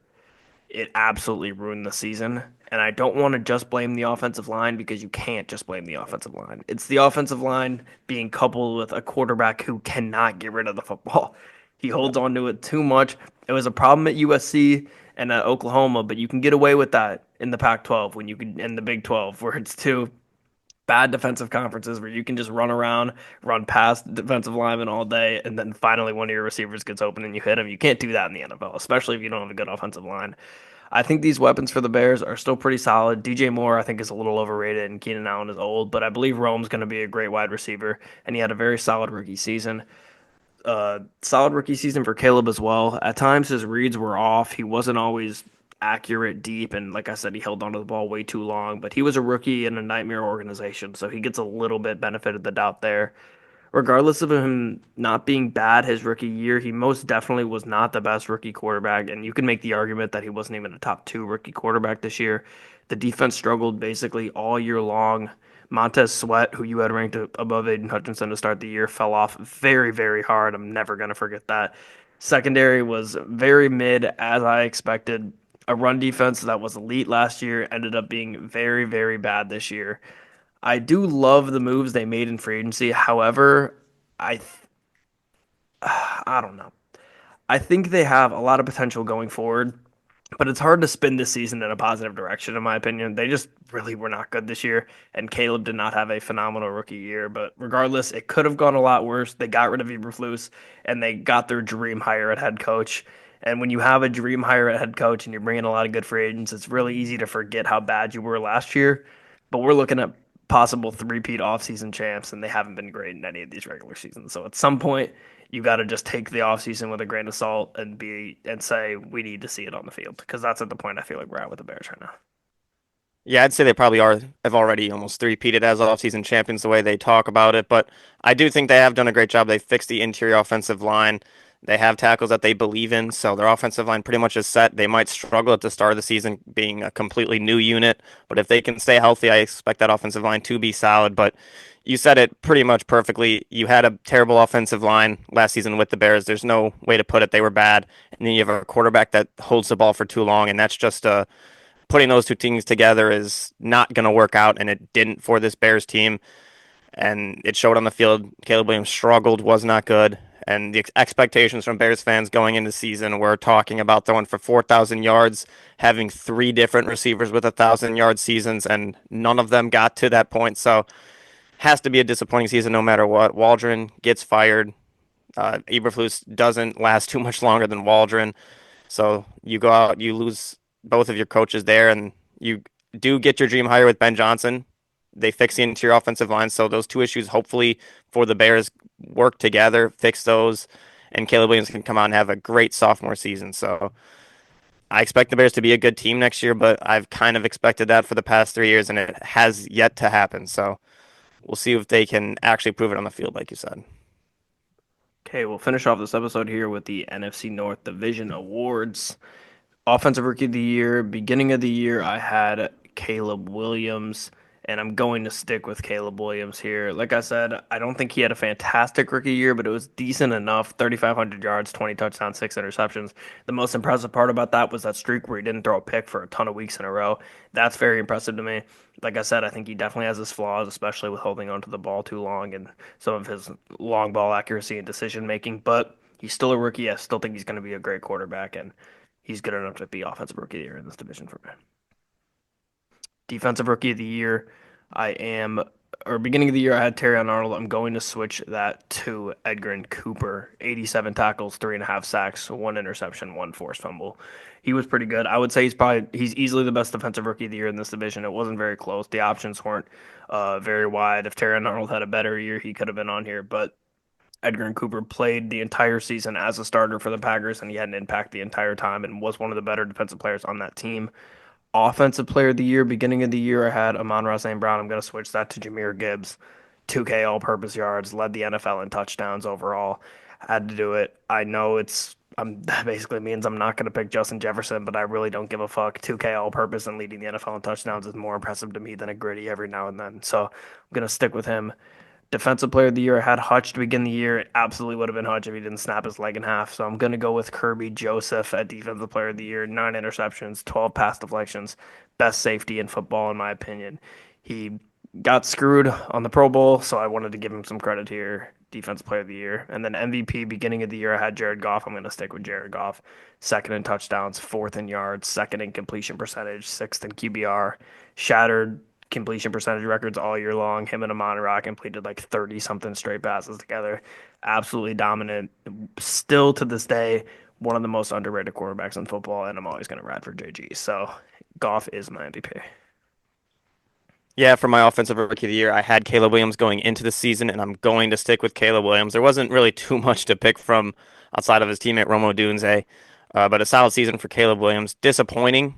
it absolutely ruined the season. And I don't want to just blame the offensive line because you can't just blame the offensive line. It's the offensive line being coupled with a quarterback who cannot get rid of the football. He holds on to it too much. It was a problem at USC and at Oklahoma, but you can get away with that in the Pac-12 when you can in the Big 12 where it's two bad defensive conferences where you can just run around, run past defensive linemen all day, and then finally one of your receivers gets open and you hit him. You can't do that in the NFL, especially if you don't have a good offensive line. I think these weapons for the Bears are still pretty solid. DJ Moore, I think, is a little overrated, and Keenan Allen is old, but I believe Rome's going to be a great wide receiver, and he had a very solid rookie season. Solid rookie season for Caleb as well. At times, his reads were off. He wasn't always accurate deep, and like I said, he held onto the ball way too long, but he was a rookie in a nightmare organization, so he gets a little bit benefit of the doubt there. Regardless of him not being bad his rookie year, he most definitely was not the best rookie quarterback. And you can make the argument that he wasn't even a top two rookie quarterback this year. The defense struggled basically all year long. Montez Sweat, who you had ranked above Aiden Hutchinson to start the year, fell off very, very hard. I'm never going to forget that. Secondary was very mid, as I expected. A run defense that was elite last year ended up being very, very bad this year. I do love the moves they made in free agency. However, I th- I don't know. I think they have a lot of potential going forward, but it's hard to spin this season in a positive direction, in my opinion. They just really were not good this year, and Caleb did not have a phenomenal rookie year. But regardless, it could have gone a lot worse. They got rid of Eberflus, and they got their dream hire at head coach. And when you have a dream hire at head coach and you're bringing a lot of good free agents, it's really easy to forget how bad you were last year. But we're looking at possible three-peat offseason champs, and they haven't been great in any of these regular seasons. So at some point, you got to just take the offseason with a grain of salt and say we need to see it on the field because that's at the point I feel like we're at with the Bears right now. Yeah, I'd say they probably have already almost three-peated as offseason champions the way they talk about it, but I do think they have done a great job. They fixed the interior offensive line. They have tackles that they believe in, so their offensive line pretty much is set. They might struggle at the start of the season being a completely new unit, but if they can stay healthy, I expect that offensive line to be solid. But you said it pretty much perfectly. You had a terrible offensive line last season with the Bears. There's no way to put it. They were bad. And then you have a quarterback that holds the ball for too long, and that's just putting those two things together is not going to work out, and it didn't for this Bears team. And it showed on the field. Caleb Williams struggled, was not good. And the expectations from Bears fans going into the season were talking about throwing for 4,000 yards, having three different receivers with 1,000-yard seasons, and none of them got to that point. So has to be a disappointing season no matter what. Waldron gets fired. Eberflus doesn't last too much longer than Waldron. So you go out, you lose both of your coaches there, and you do get your dream hire with Ben Johnson. They fix the interior offensive line. So those two issues, hopefully, for the Bears work together, fix those, and Caleb Williams can come out and have a great sophomore season. So I expect the Bears to be a good team next year, but I've kind of expected that for the past 3 years, and it has yet to happen. So we'll see if they can actually prove it on the field, like you said. Okay, we'll finish off this episode here with the NFC North Division Awards. Offensive Rookie of the Year, beginning of the year, I had Caleb Williams, and I'm going to stick with Caleb Williams here. Like I said, I don't think he had a fantastic rookie year, but it was decent enough. 3,500 yards, 20 touchdowns, six interceptions. The most impressive part about that was that streak where he didn't throw a pick for a ton of weeks in a row. That's very impressive to me. Like I said, I think he definitely has his flaws, especially with holding onto the ball too long and some of his long ball accuracy and decision making, but he's still a rookie. I still think he's going to be a great quarterback, and he's good enough to be offensive rookie of the year in this division for me. Defensive rookie of the year, I am or beginning of the year, I had Terry Arnold. I'm going to switch that to Edgar and Cooper. 87 tackles, 3.5 sacks, one interception, one forced fumble. He was pretty good. I would say he's easily the best defensive rookie of the year in this division. It wasn't very close. The options weren't very wide. If Terry Arnold had a better year, he could have been on here. But Edgar and Cooper played the entire season as a starter for the Packers, and he had an impact the entire time and was one of the better defensive players on that team. Offensive player of the year, beginning of the year, I had Amon-Ra St. Brown. I'm going to switch that to Jahmyr Gibbs. 2K all-purpose yards, led the NFL in touchdowns overall. Had to do it. I know that basically means I'm not going to pick Justin Jefferson, but I really don't give a fuck. 2K all-purpose and leading the NFL in touchdowns is more impressive to me than a gritty every now and then. So I'm going to stick with him. Defensive player of the year, I had Hutch to begin the year. It absolutely would have been Hutch if he didn't snap his leg in half. So I'm going to go with Kirby Joseph at defensive player of the year. 9 interceptions, 12 pass deflections, best safety in football, in my opinion. He got screwed on the Pro Bowl, so I wanted to give him some credit here. Defensive player of the year. And then MVP, beginning of the year, I had Jared Goff. I'm going to stick with Jared Goff. Second in touchdowns, fourth in yards, second in completion percentage, sixth in QBR. Shattered completion percentage records all year long. Him and Amon Ra completed like 30 something straight passes together. Absolutely dominant. Still to this day, one of the most underrated quarterbacks in football, and I'm always going to ride for JG. So Goff is my MVP. Yeah, for my offensive rookie of the year, I had Caleb Williams going into the season, and I'm going to stick with Caleb Williams. There wasn't really too much to pick from outside of his teammate Romo Dunze, but a solid season for Caleb Williams. Disappointing,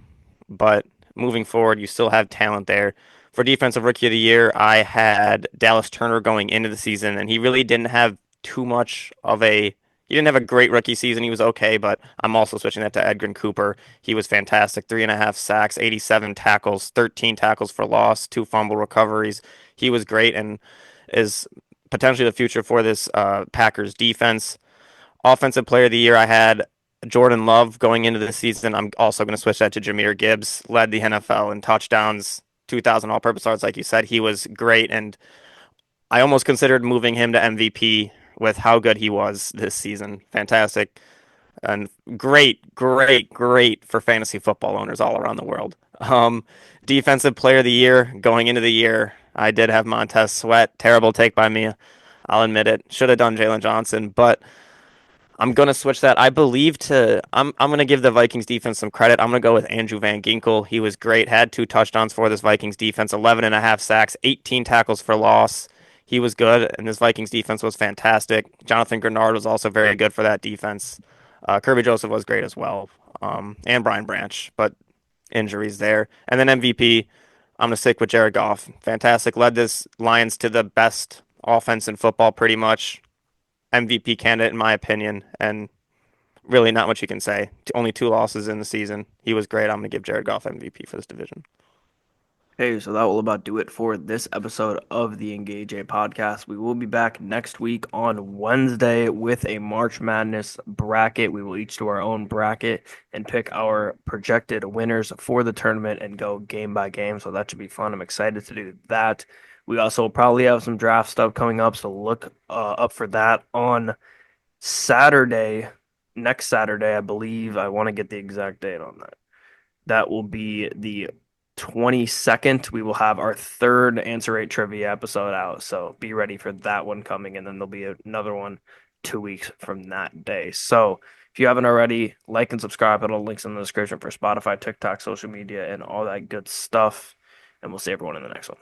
but moving forward, you still have talent there. For defensive rookie of the year, I had Dallas Turner going into the season, and he really didn't have too much of a he didn't have a great rookie season. He was okay, but I'm also switching that to Edgar Cooper. He was fantastic. 3.5 sacks, 87 tackles, 13 tackles for loss, two fumble recoveries. He was great and is potentially the future for this Packers defense. Offensive player of the year, I had Jordan Love going into the season. I'm also going to switch that to Jahmyr Gibbs. Led the NFL in touchdowns, 2,000 all-purpose yards, like you said. He was great, and I almost considered moving him to MVP with how good he was this season. Fantastic and great for fantasy football owners all around the world. Defensive player of the year going into the year, I did have Montez Sweat. Terrible take by me. I'll admit it. Should have done Jalen Johnson, but I'm gonna switch that. I'm gonna give the Vikings defense some credit. I'm gonna go with Andrew Van Ginkel. He was great. Had two touchdowns for this Vikings defense, 11.5 sacks, 18 tackles for loss. He was good, and this Vikings defense was fantastic. Jonathan Grenard was also very good for that defense. Kirby Joseph was great as well, and Brian Branch, but injuries there. And then MVP, I'm gonna stick with Jared Goff. Fantastic. Led this Lions to the best offense in football, pretty much. MVP candidate in my opinion, and really not much you can say. Only two losses in the season. He was great. I'm going to give Jared Goff MVP for this division. Hey, so that will about do it for this episode of the Engage A podcast. We will be back next week on Wednesday with a March Madness bracket. We will each do our own bracket and pick our projected winners for the tournament and go game by game. So that should be fun. I'm excited to do that. We also will probably have some draft stuff coming up, so look up for that on Saturday, next Saturday, I believe. I want to get the exact date on that. That will be the 22nd. We will have our third Answer 8 trivia episode out. So be ready for that one coming. And then there'll be another one 2 weeks from that day. So if you haven't already, like and subscribe. Put all the links in the description for Spotify, TikTok, social media, and all that good stuff. And we'll see everyone in the next one.